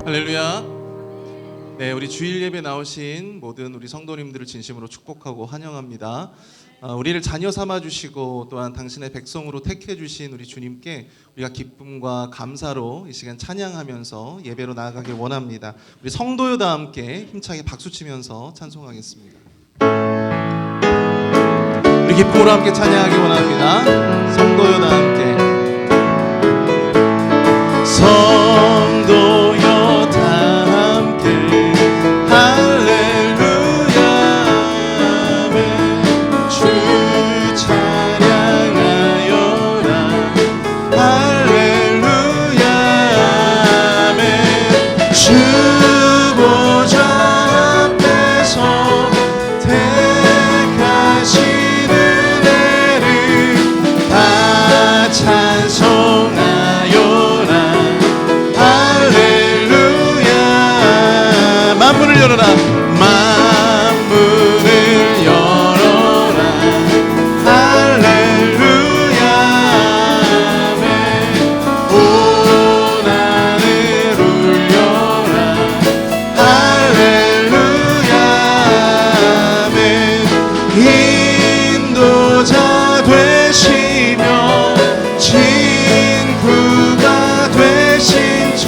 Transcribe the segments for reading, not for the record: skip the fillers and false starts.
할렐루야. 네, 우리 주일 예배 나오신 모든 우리 성도님들을 진심으로 축복하고 환영합니다. 우리를 자녀 삼아 주시고 또한 당신의 백성으로 택해 주신 우리 주님께 우리가 기쁨과 감사로 이 시간 찬양하면서 예배로 나아가길 원합니다. 우리 성도여다 함께 힘차게 박수치면서 찬송하겠습니다. 우리 기쁨으로 함께 찬양하길 원합니다. 성도여다 함께. 성도여다 함께 할렐루야 아멘. 주 찬양하여라 할렐루야 아멘. 주 보좌 앞에서 택하시는 애를 다 찬송하여라 할렐루야. 만문을 열어라 만문을 열어라 할렐루야 아멘. 온 하늘 울려라 할렐루야 아멘. 인도자 되시며 친구가 되신 주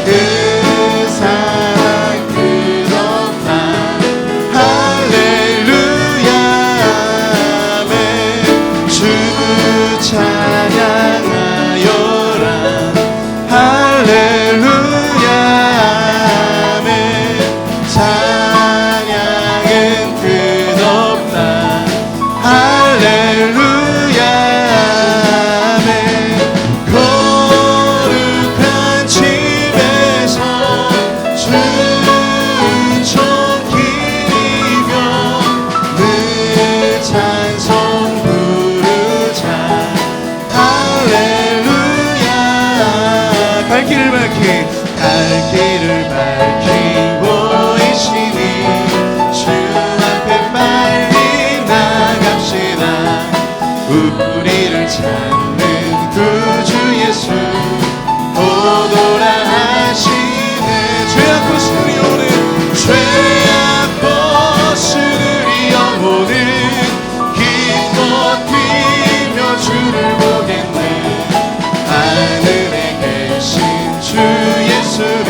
그 사랑 끝없다 할렐루야 아멘. 주 찬양하여라 할렐루야 아멘. 찬양은 끝없다 할렐루야 아멘. 거룩한 집에서 주천 기리며 늘 찬송 부르자 할렐루야. 갈 길을 밝히고 계시니 주 앞에 빨리 나갑시다. 우리를 찾는 구주 예수 오도라 하시네. 죄악 벗은 우리 영혼은 죄악 벗은 우리 영혼은 기뻐 뛰며 주를 보겠네. 하늘에 계신 주 예수를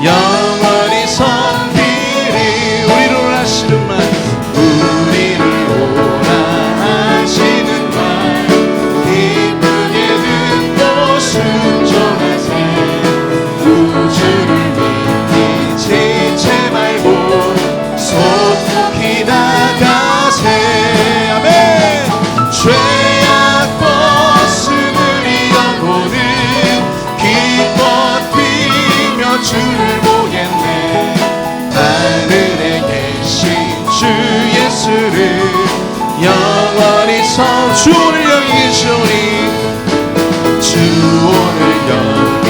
영원히 섬기리. 우리를 하시는 말 우리를 오라 하시는 말 기쁘게 듣고 순종하세. 우주를 믿기 지체 말고 소폭히 나가세. 아멘. 죄악 벗은 우리 영혼은 기뻐 뛰며 주를 보겠네. 하늘에 계신 주 예수를 영원히 주 오늘 여기 계시오니 주 오늘 여기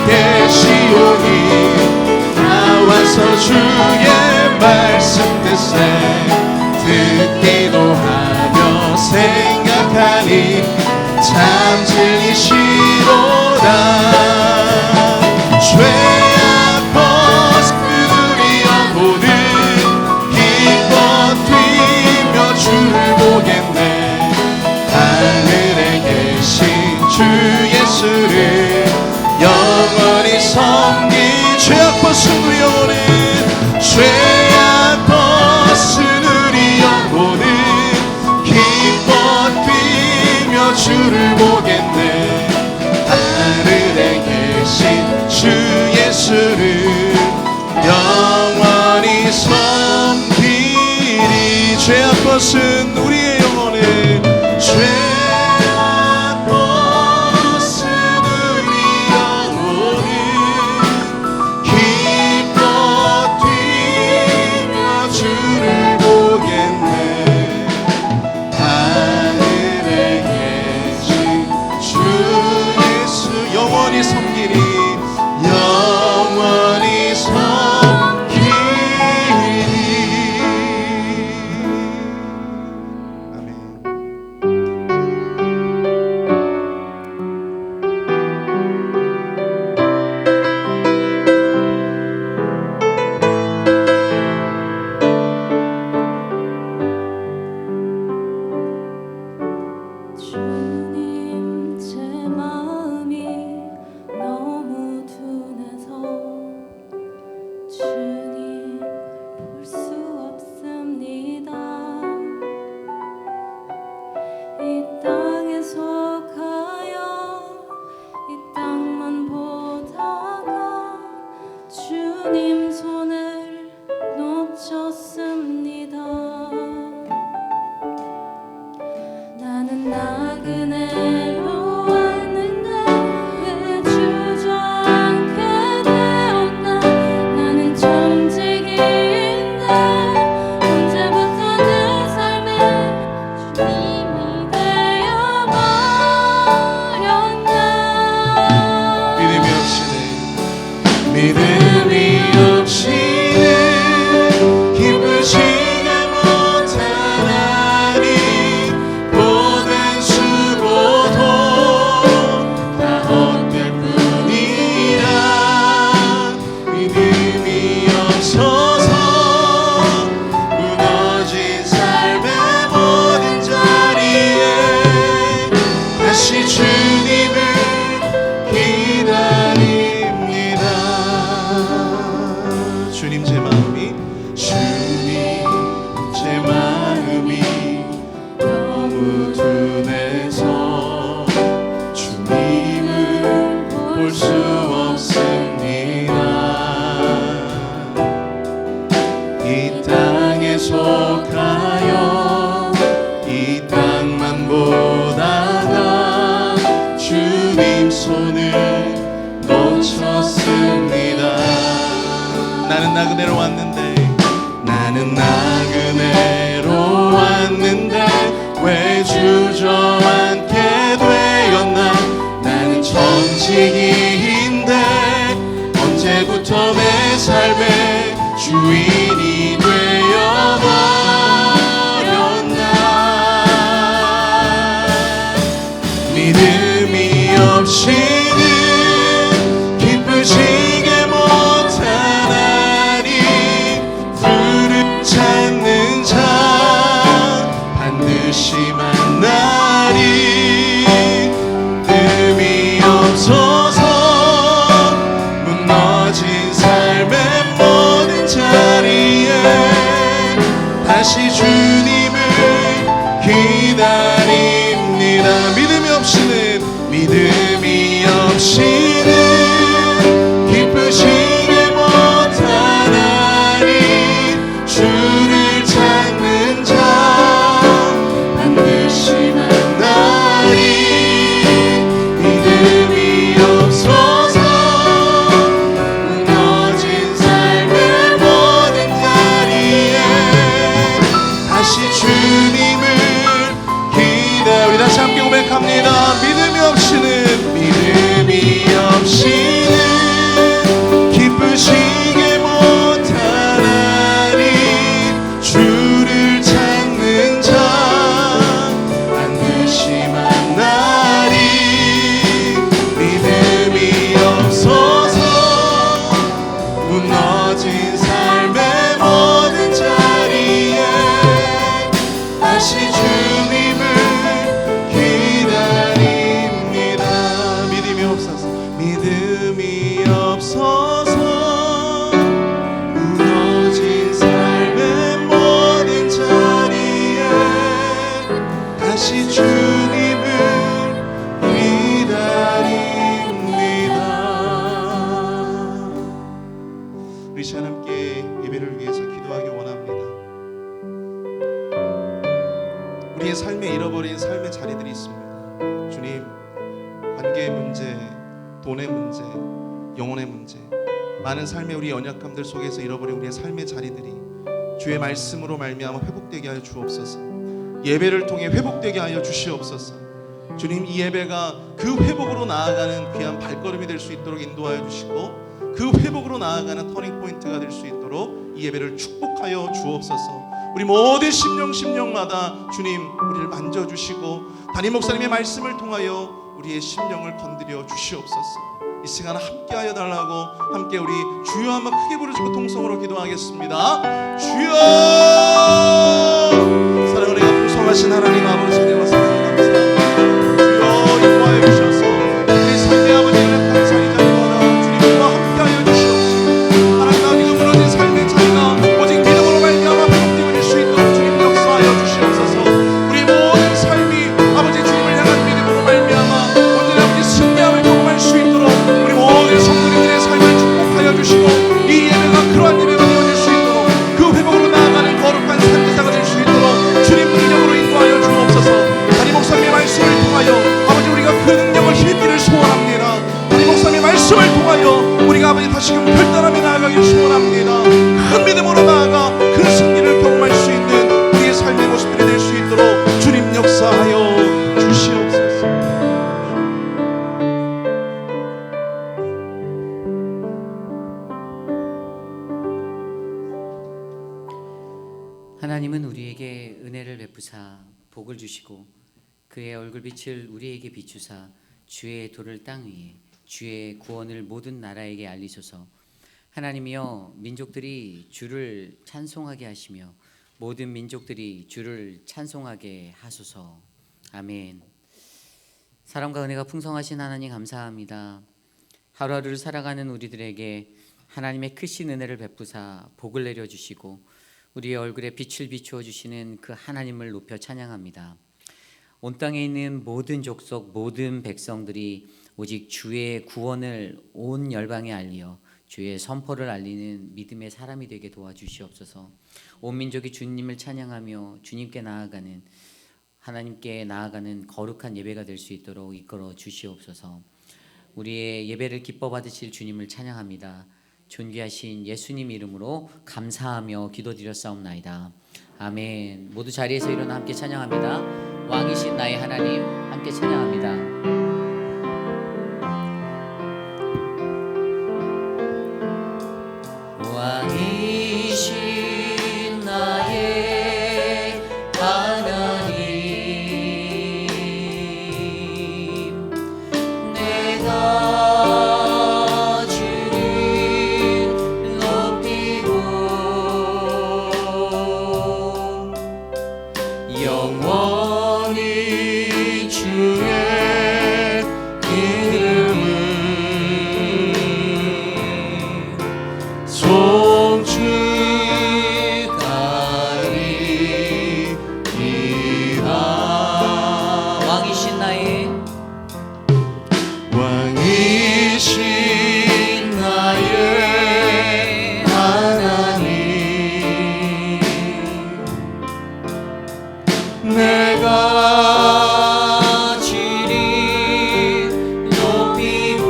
계시오니 나와서 주의 말씀 듣세. 듣기도 하며 생각하니 참 진리시로다. 죄악 벗은 우리 영혼은 기뻐 뛰며 주를 보겠네. 하늘에 계신 주 예수를 영원히 섬기. 죄악 벗은 우리 영혼은 죄악 벗은 우리 영혼은 기뻐 뛰며 주를 보겠네. 하늘에 계신 주 예수를 영원히 섬기리. 죄악 벗은 우리의 영혼은 죄악 벗은 우리 영혼은 기뻐 뛰며 주를 보겠네. 하늘에 계신 주 예수 영원히 섬기리. 영원히 섬기리. 주님 제 마음이 너무 둔해서 주님 볼 수 없습니다. 이 땅에 속하여 이 땅만 보다가 주님 손을 놓쳤습니다. 나는 나그네로 왔는데 왜 주저앉게 되었나. 나는 청지기인데 언제부터 내 삶에 주님이 되어버렸나. 믿음이 없이는 기쁘지가 못하나니 모든 수고도 다 헛될 뿐이라. 믿음이 없어서 무너진 삶의 모든 자리에 다시 주님을 기다립니다. 주님 제 마음이 너무 둔해서 주님을 볼 수 없습니다. 이 땅에 속하여 이 땅만 보다가 주님 손을 놓쳤습니다. 나는 나그네로 왔는데 왜 주저앉게 되었나. 나는 청지기인데 언제부터 내 삶의 주인이 되어버렸나. 믿음이 없이는 기쁘지게 못하나니 주를 찾는 자 반드시 만나리. 믿음이 없어서 무너진 삶의 모든 자리에 다시 주님을 기다립니다. 믿음이 없이는 기쁘시게 못하나니 주를 찾는 자 반드시 만나리. 믿음이 없어서 무너진 삶의 모든 자리에 다시 주님을 기다려. 우리 다시 함께 고백합니다. 믿음이 없이는 기쁘시게 못하나니 주를 찾는 자 반드시 만나리. 믿음이 없어서 무너진 삶의 모든 자리에 다시 주님을 기다립니다. 믿음이 없어서 무너진 삶의 모든 자리에 다시 주님을 기다립니다. 우리 시간 함께 예배를 위해서 기도하기 원합니다. 우리의 삶에 잃어버린 삶의 자리들이 있습니다. 주님, 관계의 문제, 돈의 문제, 영혼의 문제, 많은 삶의 우리 연약함들 속에서 잃어버린 우리의 삶의 자리들이 주의 말씀으로 말미암아 회복되게 하여 주옵소서. 예배를 통해 회복되게 하여 주시옵소서. 주님, 이 예배가 그 회복으로 나아가는 귀한 발걸음이 될 수 있도록 인도하여 주시고 그 회복으로 나아가는 터닝포인트가 될 수 있도록 이 예배를 축복하여 주옵소서. 우리 모든 심령마다 주님 우리를 만져주시고 담임 목사님의 말씀을 통하여 우리의 심령을 건드려 주시옵소서. 이 시간 함께하여 달라고 함께 우리 주여 한번 크게 부르시고 통성으로 기도하겠습니다. 주여! 사랑을 풍성하신 하나님 아버지 되어서 감사합니다. 복을 주시고 그의 얼굴빛을 우리에게 비추사 주의 도를 땅 위에 주의 구원을 모든 나라에게 알리소서. 하나님이여, 민족들이 주를 찬송하게 하시며 모든 민족들이 주를 찬송하게 하소서. 아멘. 사랑과 은혜가 풍성하신 하나님 감사합니다. 하루하루를 살아가는 우리들에게 하나님의 크신 은혜를 베푸사 복을 내려주시고 우리의 얼굴에 빛을 비추어 주시는 그 하나님을 높여 찬양합니다. 온 땅에 있는 모든 족속 모든 백성들이 오직 주의 구원을 온 열방에 알리어 주의 선포를 알리는 믿음의 사람이 되게 도와주시옵소서. 온 민족이 주님을 찬양하며 주님께 나아가는, 하나님께 나아가는 거룩한 예배가 될 수 있도록 이끌어 주시옵소서. 우리의 예배를 기뻐 받으실 주님을 찬양합니다. 존귀하신 예수님 이름으로 감사하며 기도드렸사옵나이다. 아멘. 모두 자리에서 일어나 함께 찬양합니다. 왕이신 나의 하나님, 함께 찬양합니다. 왕이신 나의 하나님, 내가 주를 높이고 영원히 주의 내가 주를 높이고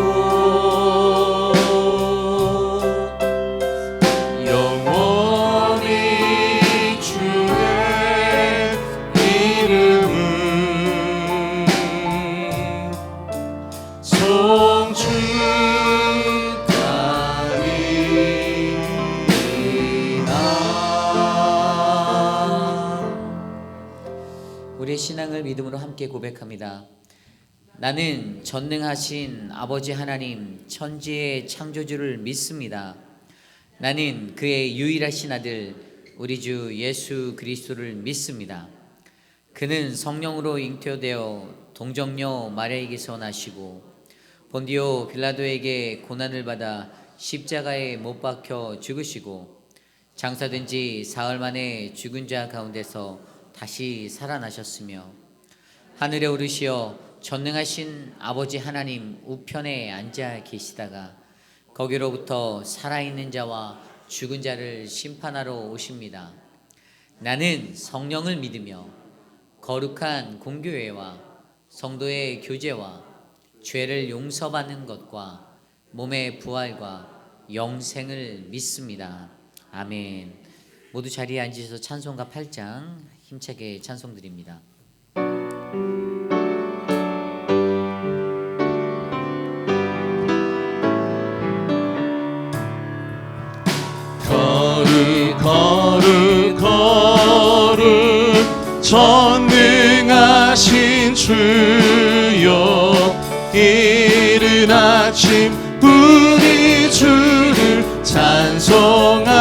영원히 주의 이름을 우리의 신앙을 믿음으로 함께 고백합니다. 나는 전능하신 아버지 하나님 천지의 창조주를 믿습니다. 나는 그의 유일하신 아들 우리 주 예수 그리스도를 믿습니다. 그는 성령으로 잉태되어 동정녀 마리아에게서 나시고 본디오 빌라도에게 고난을 받아 십자가에 못 박혀 죽으시고 장사된 지 사흘 만에 죽은 자 가운데서 다시 살아나셨으며 하늘에 오르시어 전능하신 아버지 하나님 우편에 앉아 계시다가 거기로부터 살아있는 자와 죽은 자를 심판하러 오십니다. 나는 성령을 믿으며 거룩한 공교회와 성도의 교제와 죄를 용서받는 것과 몸의 부활과 영생을 믿습니다. 아멘. 모두 자리에 앉으셔서 찬송가 8장 힘차게 찬송드립니다. 거룩 전능하신 주여, 이른 아침 우리 주를 찬송합니다.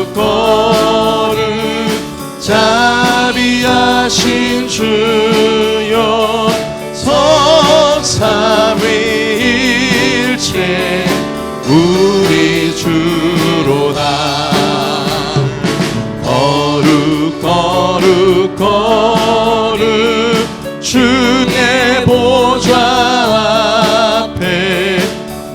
거룩 자비하신 주여, 성삼위일체 우리 주로다. 거룩 주의 보좌 앞에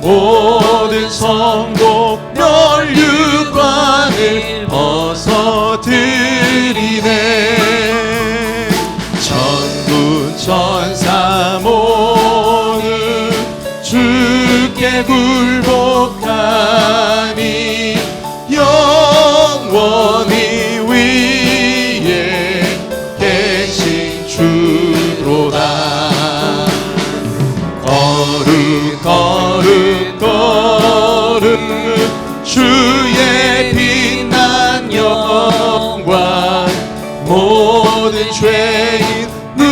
모든 성도 멸류관을 어서 드리네. 천군 천사 모두 주께 굴복하니 영원히 위에 계신 주로다. 거룩 주의 빛나 모든 죄인 눈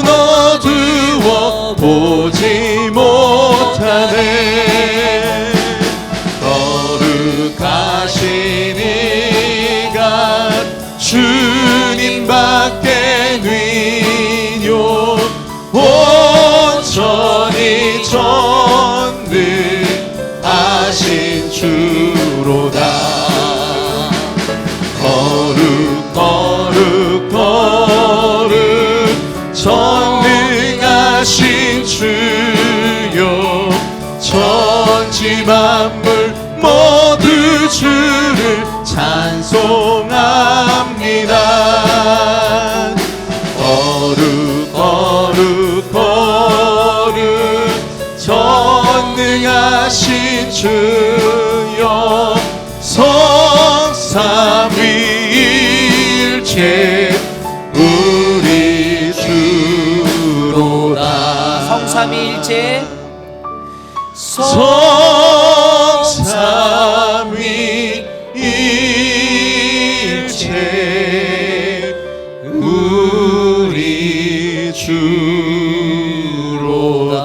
어두워 보지 못하네. 거룩하신 이가 주님밖에 위요 온전히 전능하신 주로다. 거룩 거룩 거룩 전능하신 주여 천지 만물 모두 주를 찬송합니다. 거룩 거룩 거룩 전능하신 주여 성삼위일체 우리 주로다. 성삼위일체 성삼위일체 우리 주로다.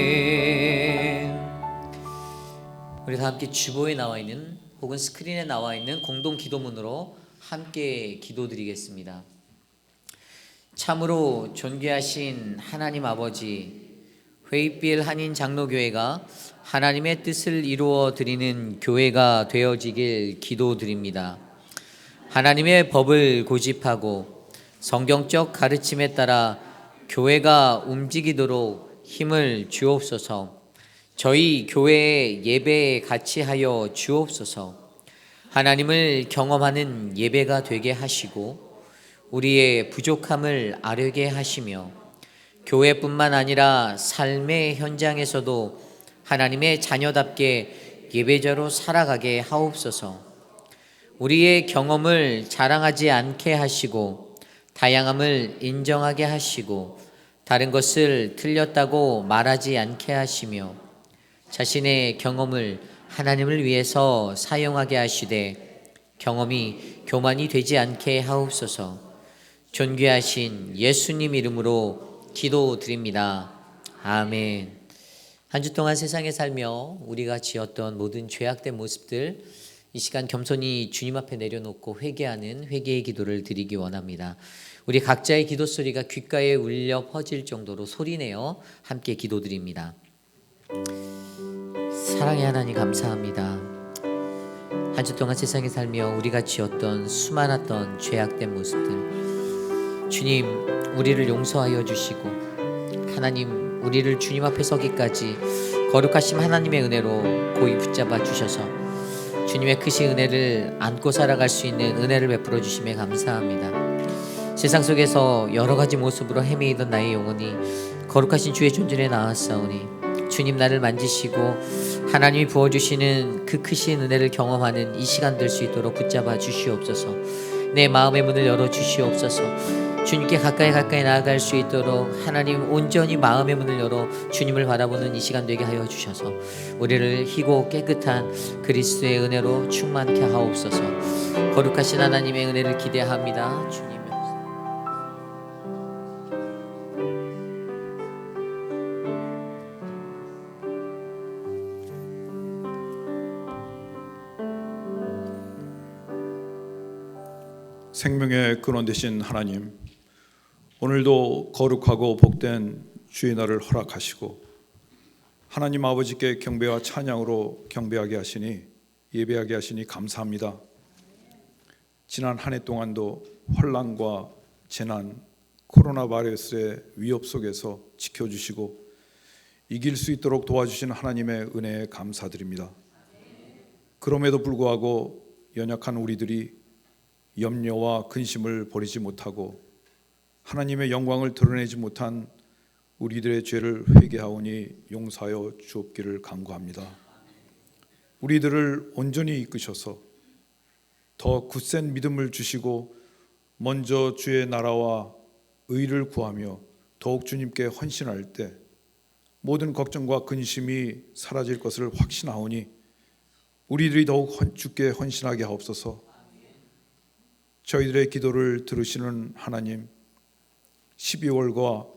아멘. 우리 다 함께 주보에 나와 있는 혹은 스크린에 나와 있는 공동 기도문으로 함께 기도드리겠습니다. 참으로 존귀하신 하나님 아버지, 회입빌 한인 장로교회가 하나님의 뜻을 이루어 드리는 교회가 되어지길 기도드립니다. 하나님의 법을 고집하고 성경적 가르침에 따라 교회가 움직이도록 힘을 주옵소서. 저희 교회의 예배에 같이 하여 주옵소서. 하나님을 경험하는 예배가 되게 하시고 우리의 부족함을 아뢰게 하시며 교회뿐만 아니라 삶의 현장에서도 하나님의 자녀답게 예배자로 살아가게 하옵소서. 우리의 경험을 자랑하지 않게 하시고 다양함을 인정하게 하시고 다른 것을 틀렸다고 말하지 않게 하시며 자신의 경험을 하나님을 위해서 사용하게 하시되 경험이 교만이 되지 않게 하옵소서. 존귀하신 예수님 이름으로 기도드립니다. 아멘. 한 주 동안 세상에 살며 우리가 지었던 모든 죄악된 모습들 이 시간 겸손히 주님 앞에 내려놓고 회개하는 회개의 기도를 드리기 원합니다. 우리 각자의 기도 소리가 귓가에 울려 퍼질 정도로 소리내어 함께 기도드립니다. 사랑의 하나님 감사합니다. 한 주 동안 세상에 살며 우리가 지었던 수많았던 죄악된 모습들 주님 우리를 용서하여 주시고 하나님 우리를 주님 앞에 서기까지 거룩하신 하나님의 은혜로 고이 붙잡아 주셔서 주님의 크신 은혜를 안고 살아갈 수 있는 은혜를 베풀어 주심에 감사합니다. 세상 속에서 여러 가지 모습으로 헤매이던 나의 영혼이 거룩하신 주의 존전에 나왔사오니 주님 나를 만지시고 하나님이 부어주시는 그 크신 은혜를 경험하는 이 시간 될 수 있도록 붙잡아 주시옵소서. 내 마음의 문을 열어 주시옵소서. 주님께 가까이 나아갈 수 있도록 하나님 온전히 마음의 문을 열어 주님을 바라보는 이 시간 되게 하여 주셔서 우리를 희고 깨끗한 그리스도의 은혜로 충만케 하옵소서. 거룩하신 하나님의 은혜를 기대합니다. 주님. 생명의 근원 되신 하나님, 오늘도 거룩하고 복된 주의 날을 허락하시고 하나님 아버지께 경배와 찬양으로 경배하게 하시니 예배하게 하시니 감사합니다. 지난 한 해 동안도 환난과 재난, 코로나 바이러스의 위협 속에서 지켜주시고 이길 수 있도록 도와주신 하나님의 은혜에 감사드립니다. 그럼에도 불구하고 연약한 우리들이 염려와 근심을 버리지 못하고 하나님의 영광을 드러내지 못한 우리들의 죄를 회개하오니 용서하여 주옵기를 간구합니다. 우리들을 온전히 이끄셔서 더 굳센 믿음을 주시고 먼저 주의 나라와 의를 구하며 더욱 주님께 헌신할 때 모든 걱정과 근심이 사라질 것을 확신하오니 우리들이 더욱 주께 헌신하게 하옵소서. 저희들의 기도를 들으시는 하나님, 12월과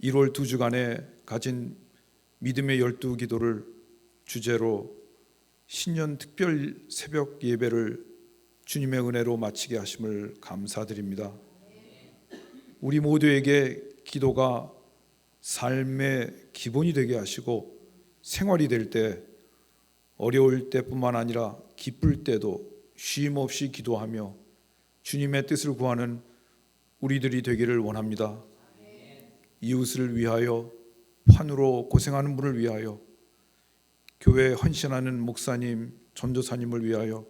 1월 2주간에 가진 믿음의 12기도를 주제로 신년 특별 새벽 예배를 주님의 은혜로 마치게 하심을 감사드립니다. 우리 모두에게 기도가 삶의 기본이 되게 하시고 생활이 될 때, 어려울 때뿐만 아니라 기쁠 때도 쉼 없이 기도하며 주님의 뜻을 구하는 우리들이 되기를 원합니다. 이웃을 위하여, 환우로 고생하는 분을 위하여, 교회에 헌신하는 목사님, 전도사님을 위하여,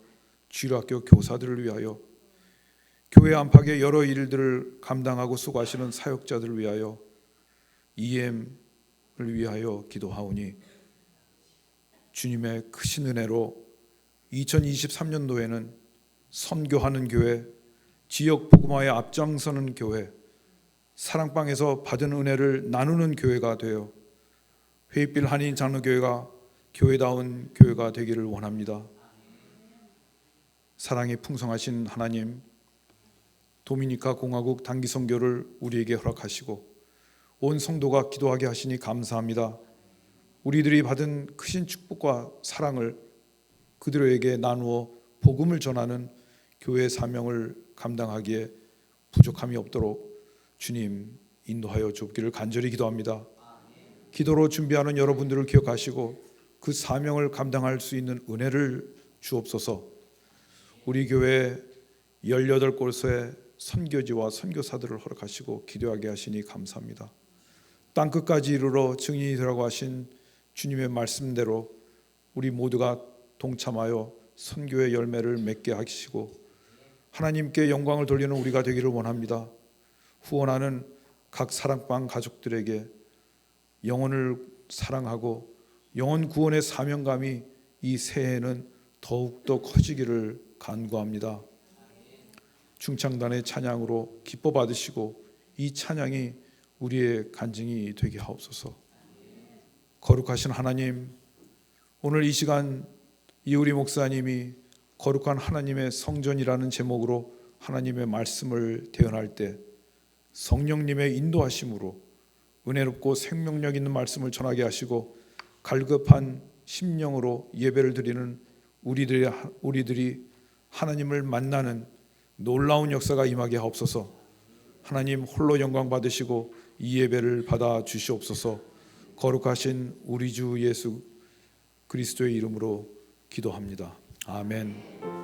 주일학교 교사들을 위하여, 교회 안팎의 여러 일들을 감당하고 수고하시는 사역자들을 위하여, EM을 위하여 기도하오니 주님의 크신 은혜로 2023년도에는 선교하는 교회, 지역 복음화에 앞장서는 교회, 사랑방에서 받은 은혜를 나누는 교회가 되어 회의빌 한인 장로교회가 교회다운 교회가 되기를 원합니다. 사랑이 풍성하신 하나님, 도미니카 공화국 단기 선교를 우리에게 허락하시고 온 성도가 기도하게 하시니 감사합니다. 우리들이 받은 크신 축복과 사랑을 그들에게 나누어 복음을 전하는 교회의 사명을 감당하기에 부족함이 없도록 주님 인도하여 주옵기를 간절히 기도합니다. 기도로 준비하는 여러분들을 기억하시고 그 사명을 감당할 수 있는 은혜를 주옵소서. 우리 교회 18곳의 선교지와 선교사들을 허락하시고 기도하게 하시니 감사합니다. 땅끝까지 이르러 증인이 되라고 하신 주님의 말씀대로 우리 모두가 동참하여 선교의 열매를 맺게 하시고 하나님께 영광을 돌리는 우리가 되기를 원합니다. 후원하는 각 사랑방 가족들에게 영혼을 사랑하고 영혼 구원의 사명감이 이 새해에는 더욱더 커지기를 간구합니다. 중창단의 찬양으로 기뻐 받으시고 이 찬양이 우리의 간증이 되게 하옵소서. 거룩하신 하나님, 오늘 이 시간 이우리 목사님이 거룩한 하나님의 성전이라는 제목으로 하나님의 말씀을 대언할 때 성령님의 인도하심으로 은혜롭고 생명력 있는 말씀을 전하게 하시고 갈급한 심령으로 예배를 드리는 우리들이 하나님을 만나는 놀라운 역사가 임하게 하옵소서. 하나님 홀로 영광 받으시고 이 예배를 받아 주시옵소서. 거룩하신 우리 주 예수 그리스도의 이름으로 기도합니다. 아멘.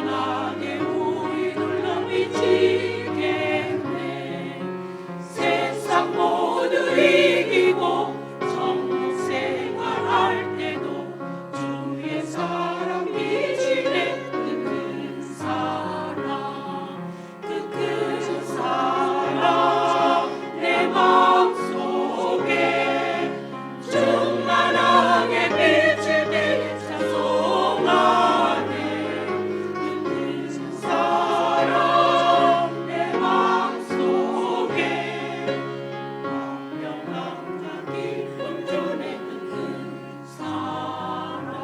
충만하게 우리를 넘치겠네. 세상 모두 이기고 천국 생활할 때도 주의 사랑 비치네. 그 큰 사랑, 그 큰 사랑 내 마음속에 충만하게 빛을 내 찬송하네. 그 큰 사랑 내 마음속에 명랑한 기쁨 주네. 그 큰 사랑.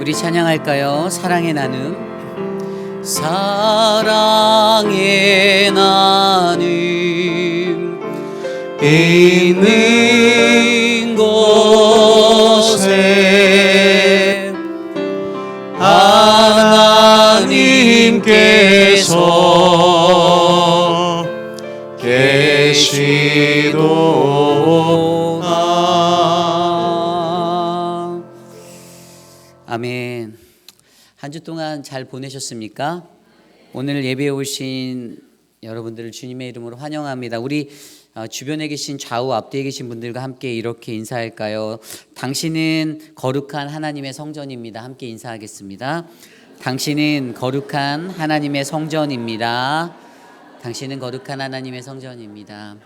우리 찬양할까요? 사랑의 나눔. 사랑의 나눔 있는 곳에 하나님께서 계시도다. 아멘. 한 주 동안 잘 보내셨습니까? 오늘 예배에 오신 여러분들을 주님의 이름으로 환영합니다. 우리 주변에 계신 좌우 앞뒤에 계신 분들과 함께 이렇게 인사할까요? 당신은 거룩한 하나님의 성전입니다. 함께 인사하겠습니다. 당신은 거룩한 하나님의 성전입니다. 당신은 거룩한 하나님의 성전입니다.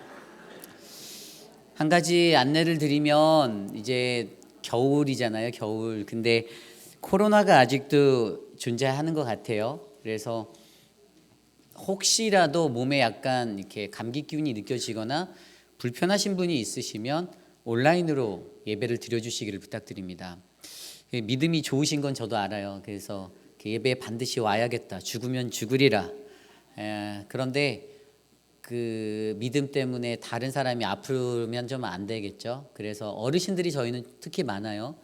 한 가지 안내를 드리면 이제 겨울이잖아요. 겨울. 근데 코로나가 아직도 존재하는 것 같아요. 그래서 혹시라도 몸에 약간 이렇게 감기 기운이 느껴지거나 불편하신 분이 있으시면 온라인으로 예배를 드려주시기를 부탁드립니다. 믿음이 좋으신 건 저도 알아요. 그래서 예배에 반드시 와야겠다. 죽으면 죽으리라. 그런데 그 믿음 때문에 다른 사람이 아프면 좀 안 되겠죠. 그래서 어르신들이 저희는 특히 많아요.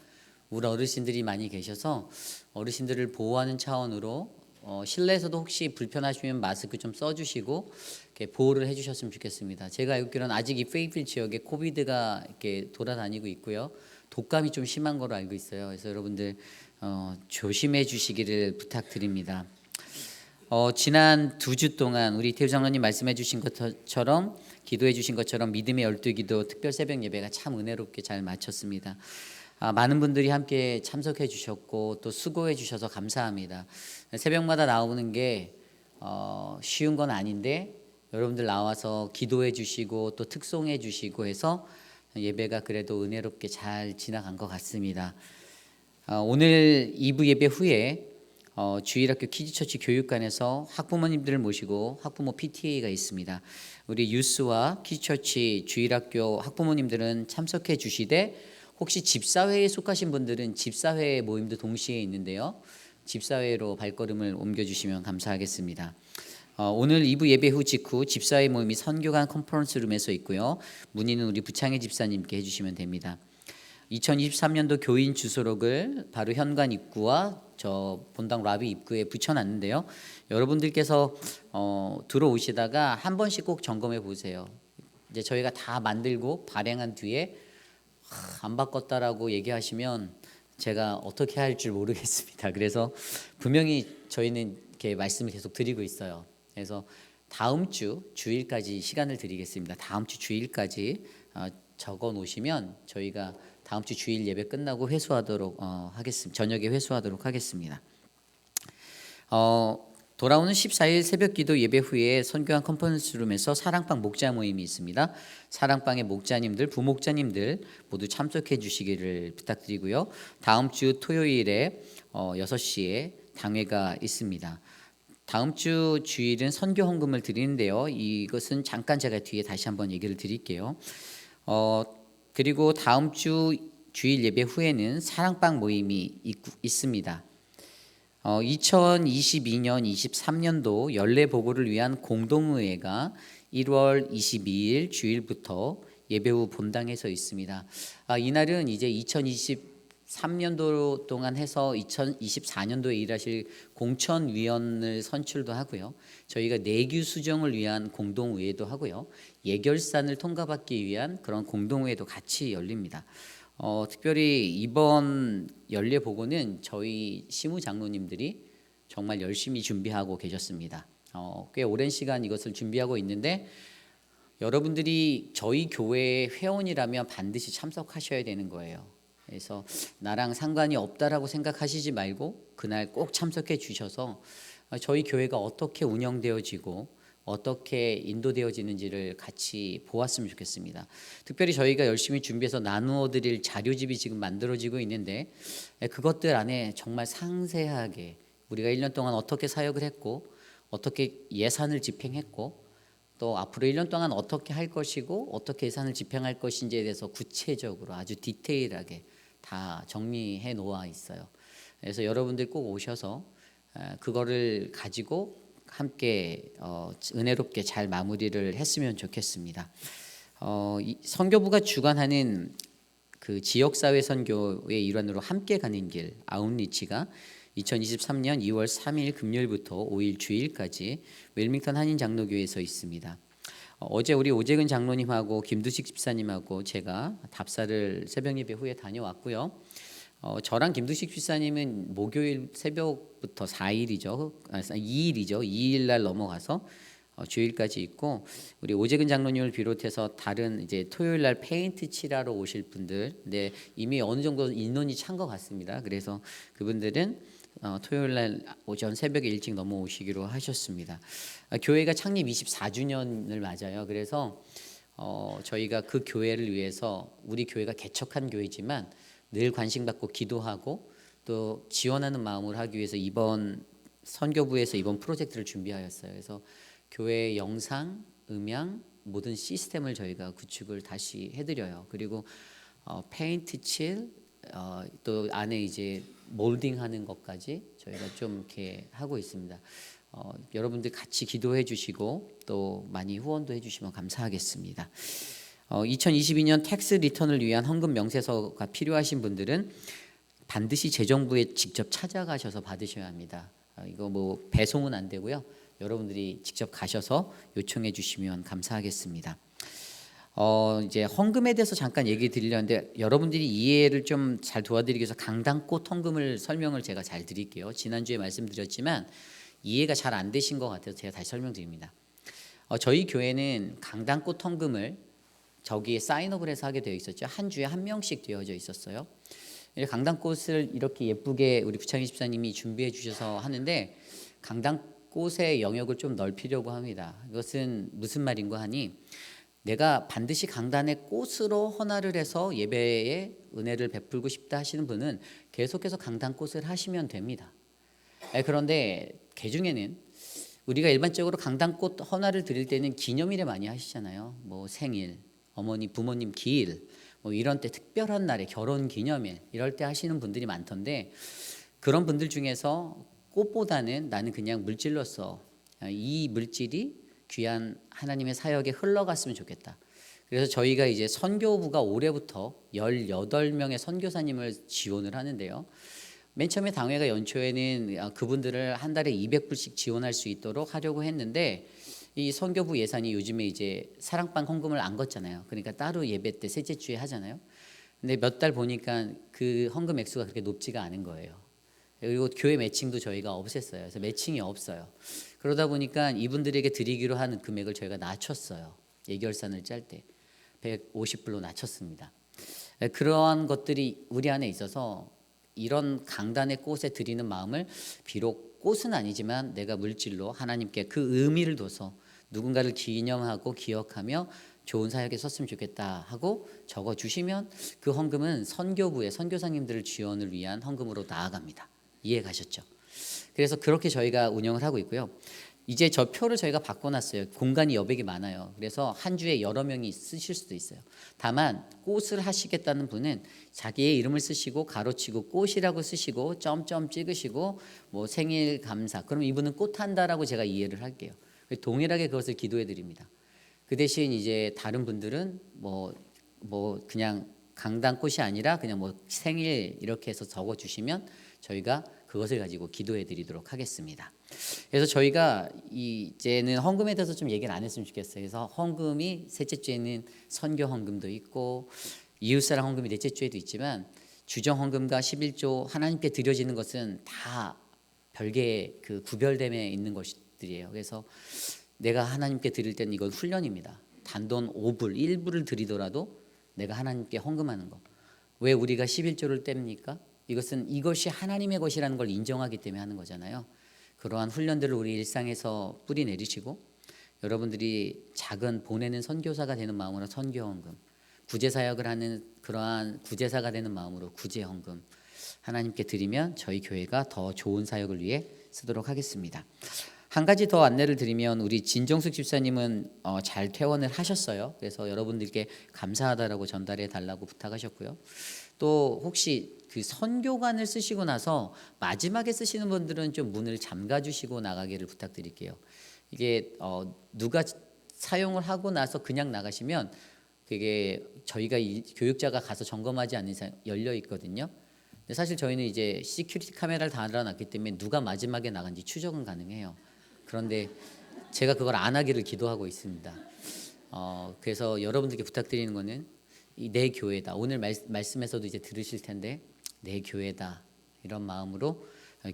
우리 어르신들이 많이 계셔서 어르신들을 보호하는 차원으로 실내에서도 혹시 불편하시면 마스크 좀 써주시고 이렇게 보호를 해주셨으면 좋겠습니다. 제가 알기로는 아직 이 페이필 지역에 코비드가 이렇게 돌아다니고 있고요. 독감이 좀 심한 거로 알고 있어요. 그래서 여러분들 조심해 주시기를 부탁드립니다. 지난 2주 동안 우리 태우 장로님 말씀해 주신 것처럼 기도해 주신 것처럼 믿음의 12기도 특별 새벽 예배가 참 은혜롭게 잘 마쳤습니다. 많은 분들이 함께 참석해 주셨고 또 수고해 주셔서 감사합니다. 새벽마다 나오는 게 쉬운 건 아닌데 여러분들 나와서 기도해 주시고 또 특송해 주시고 해서 예배가 그래도 은혜롭게 잘 지나간 것 같습니다. 오늘 2부 예배 후에 주일학교 키즈처치 교육관에서 학부모님들을 모시고 학부모 PTA가 있습니다. 우리 유스와 키즈처치 주일학교 학부모님들은 참석해 주시되 혹시 집사회에 속하신 분들은 집사회 모임도 동시에 있는데요. 집사회로 발걸음을 옮겨주시면 감사하겠습니다. 오늘 2부 예배 후 직후 집사회 모임이 선교관 컨퍼런스 룸에서 있고요. 문의는 우리 부창희 집사님께 해주시면 됩니다. 2023년도 교인 주소록을 바로 현관 입구와 저 본당 라비 입구에 붙여놨는데요. 여러분들께서 들어오시다가 한 번씩 꼭 점검해 보세요. 이제 저희가 다 만들고 발행한 뒤에 안 바꿨다라고 얘기하시면 제가 어떻게 할 줄 모르겠습니다. 그래서 분명히 저희는 이렇게 말씀을 계속 드리고 있어요. 그래서 다음 주 주일까지 시간을 드리겠습니다. 다음 주 주일까지 적어 놓으시면 저희가 다음 주 주일 예배 끝나고 회수하도록 하겠습니다. 저녁에 회수하도록 하겠습니다. 돌아오는 14일 새벽기도 예배 후에 선교한 컨퍼런스룸에서 사랑방 목자 모임이 있습니다. 사랑방의 목자님들, 부목자님들 모두 참석해 주시기를 부탁드리고요. 다음 주 토요일에 6시에 당회가 있습니다. 다음 주 주일은 선교 헌금을 드리는데요. 이것은 잠깐 제가 뒤에 다시 한번 얘기를 드릴게요. 그리고 다음 주 주일 예배 후에는 사랑방 모임이 있습니다. 2022년 23년도 연례 보고를 위한 공동의회가 1월 22일 주일부터 예배 후 본당에서 있습니다. 이날은 이제 2023년도 동안 해서 2024년도에 일하실 공천위원을 선출도 하고요. 저희가 내규 수정을 위한 공동의회도 하고요. 예결산을 통과받기 위한 그런 공동회의도 같이 열립니다. 특별히 이번 연례 보고는 저희 시무 장로님들이 정말 열심히 준비하고 계셨습니다. 꽤 오랜 시간 이것을 준비하고 있는데 여러분들이 저희 교회의 회원이라면 반드시 참석하셔야 되는 거예요. 그래서 나랑 상관이 없다라고 생각하시지 말고 그날 꼭 참석해 주셔서 저희 교회가 어떻게 운영되어지고 어떻게 인도되어지는지를 같이 보았으면 좋겠습니다. 특별히 저희가 열심히 준비해서 나누어 드릴 자료집이 지금 만들어지고 있는데 그것들 안에 정말 상세하게 우리가 1년 동안 어떻게 사역을 했고 어떻게 예산을 집행했고 또 앞으로 1년 동안 어떻게 할 것이고 어떻게 예산을 집행할 것인지에 대해서 구체적으로 아주 디테일하게 다 정리해 놓아 있어요. 그래서 여러분들 꼭 오셔서 그거를 가지고 함께 은혜롭게 잘 마무리를 했으면 좋겠습니다. 선교부가 주관하는 그 지역사회 선교의 일환으로 함께 가는 길 아웃리치가 2023년 2월 3일 금요일부터 5일 주일까지 웰밍턴 한인장로교회에서 있습니다. 어제 우리 오재근 장로님하고 김두식 집사님하고 제가 답사를 새벽예배 후에 다녀왔고요. 저랑 김두식 집사님은 목요일 새벽부터 2일이죠. 2일 날 넘어가서 주일까지 있고 우리 오재근 장로님을 비롯해서 다른 이제 토요일 날 페인트 칠하러 오실 분들, 근데 이미 어느 정도 인원이 찬 것 같습니다. 그래서 그분들은 토요일 날 오전 새벽에 일찍 넘어오시기로 하셨습니다. 교회가 창립 24주년을 맞아요. 그래서 저희가 그 교회를 위해서 우리 교회가 개척한 교회지만 늘 관심받고 기도하고 또 지원하는 마음을 하기 위해서 이번 선교부에서 이번 프로젝트를 준비하였어요. 그래서 교회 영상, 음향 모든 시스템을 저희가 구축을 다시 해드려요. 그리고 페인트 칠, 또 안에 이제 몰딩하는 것까지 저희가 좀 이렇게 하고 있습니다. 여러분들 같이 기도해 주시고 또 많이 후원도 해주시면 감사하겠습니다. 2022년 텍스 리턴을 위한 헌금 명세서가 필요하신 분들은 반드시 재정부에 직접 찾아가셔서 받으셔야 합니다. 이거 뭐 배송은 안 되고요. 여러분들이 직접 가셔서 요청해 주시면 감사하겠습니다. 이제 헌금에 대해서 잠깐 얘기 드리려는데 여러분들이 이해를 좀 잘 도와드리기 위해서 강당꽃 헌금을 설명을 제가 잘 드릴게요. 지난주에 말씀드렸지만 이해가 잘 안 되신 것 같아서 제가 다시 설명드립니다. 저희 교회는 강당꽃 헌금을 저기에 사인업을 해서 하게 되어 있었죠. 한 주에 한 명씩 되어져 있었어요. 강당꽃을 이렇게 예쁘게 우리 부창희 집사님이 준비해 주셔서 하는데 강당꽃의 영역을 좀 넓히려고 합니다. 이것은 무슨 말인가 하니 내가 반드시 강단에 꽃으로 헌화를 해서 예배에 은혜를 베풀고 싶다 하시는 분은 계속해서 강단꽃을 하시면 됩니다. 그런데 개중에는 우리가 일반적으로 강단꽃 헌화를 드릴 때는 기념일에 많이 하시잖아요. 뭐 생일, 어머니, 부모님 기일, 뭐 이런 때 특별한 날에 결혼 기념일 이럴 때 하시는 분들이 많던데 그런 분들 중에서 꽃보다는 나는 그냥 물질로서 이 물질이 귀한 하나님의 사역에 흘러갔으면 좋겠다. 그래서 저희가 이제 선교부가 올해부터 18명의 선교사님을 지원을 하는데요. 맨 처음에 당회가 연초에는 그분들을 한 달에 200불씩 지원할 수 있도록 하려고 했는데 이 선교부 예산이 요즘에 이제 사랑방 헌금을 안 걷잖아요. 그러니까 따로 예배 때 셋째 주에 하잖아요. 근데 몇 달 보니까 그 헌금 액수가 그렇게 높지가 않은 거예요. 그리고 교회 매칭도 저희가 없앴어요. 그래서 매칭이 없어요. 그러다 보니까 이분들에게 드리기로 하는 금액을 저희가 낮췄어요. 예결산을 짤 때 150불로 낮췄습니다. 그러한 것들이 우리 안에 있어서 이런 강단의 꽃에 드리는 마음을 비록 꽃은 아니지만 내가 물질로 하나님께 그 의미를 둬서 누군가를 기념하고 기억하며 좋은 사역에 썼으면 좋겠다 하고 적어주시면 그 헌금은 선교부의 선교사님들을 지원을 위한 헌금으로 나아갑니다. 이해 가셨죠? 그래서 그렇게 저희가 운영을 하고 있고요. 이제 저 표를 저희가 바꿔놨어요. 공간이 여백이 많아요. 그래서 한 주에 여러 명이 쓰실 수도 있어요. 다만 꽃을 하시겠다는 분은 자기의 이름을 쓰시고 가로치고 꽃이라고 쓰시고 점점 찍으시고 뭐 생일 감사. 그럼 이분은 꽃 한다라고 제가 이해를 할게요. 동일하게 그것을 기도해 드립니다. 그 대신 이제 다른 분들은 뭐 그냥 강단꽃이 아니라 그냥 뭐 생일 이렇게 해서 적어 주시면 저희가 그것을 가지고 기도해 드리도록 하겠습니다. 그래서 저희가 이제는 헌금에 대해서 좀 얘기를 안 했으면 좋겠어요. 그래서 헌금이 셋째 주에는 선교 헌금도 있고 이웃사랑 헌금이 넷째 주에도 있지만 주정 헌금과 11조 하나님께 드려지는 것은 다 별개의 그 구별됨에 있는 것들이에요. 그래서 내가 하나님께 드릴 때는 이건 훈련입니다. 단돈 5불, 1불을 드리더라도 내가 하나님께 헌금하는 거. 왜 우리가 11조를 뗍니까? 이것이 하나님의 것이라는 걸 인정하기 때문에 하는 거잖아요. 그러한 훈련들을 우리 일상에서 뿌리 내리시고 여러분들이 작은 보내는 선교사가 되는 마음으로 선교헌금, 구제사역을 하는 그러한 구제사가 되는 마음으로 구제헌금 하나님께 드리면 저희 교회가 더 좋은 사역을 위해 쓰도록 하겠습니다. 한 가지 더 안내를 드리면 우리 진정숙 집사님은 잘 퇴원을 하셨어요. 그래서 여러분들께 감사하다라고 전달해 달라고 부탁하셨고요. 또 혹시 그 선교관을 쓰시고 나서 마지막에 쓰시는 분들은 좀 문을 잠가 주시고 나가기를 부탁드릴게요. 이게 누가 사용을 하고 나서 그냥 나가시면 그게 저희가 교육자가 가서 점검하지 않는 이상 열려 있거든요. 근데 사실 저희는 이제 시큐리티 카메라를 달아놨기 때문에 누가 마지막에 나간지 추적은 가능해요. 그런데 제가 그걸 안 하기를 기도하고 있습니다. 그래서 여러분들께 부탁드리는 거는 내 교회다. 오늘 말씀에서도 이제 들으실 텐데 내 교회다. 이런 마음으로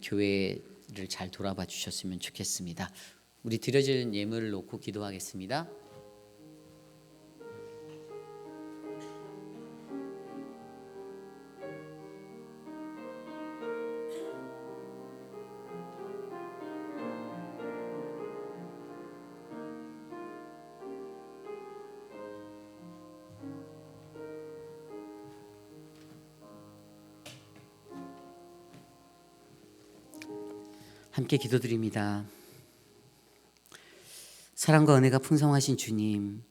교회를 잘 돌아봐 주셨으면 좋겠습니다. 우리 드려질 예물을 놓고 기도하겠습니다. 함께 기도드립니다. 사랑과 은혜가 풍성하신 주님,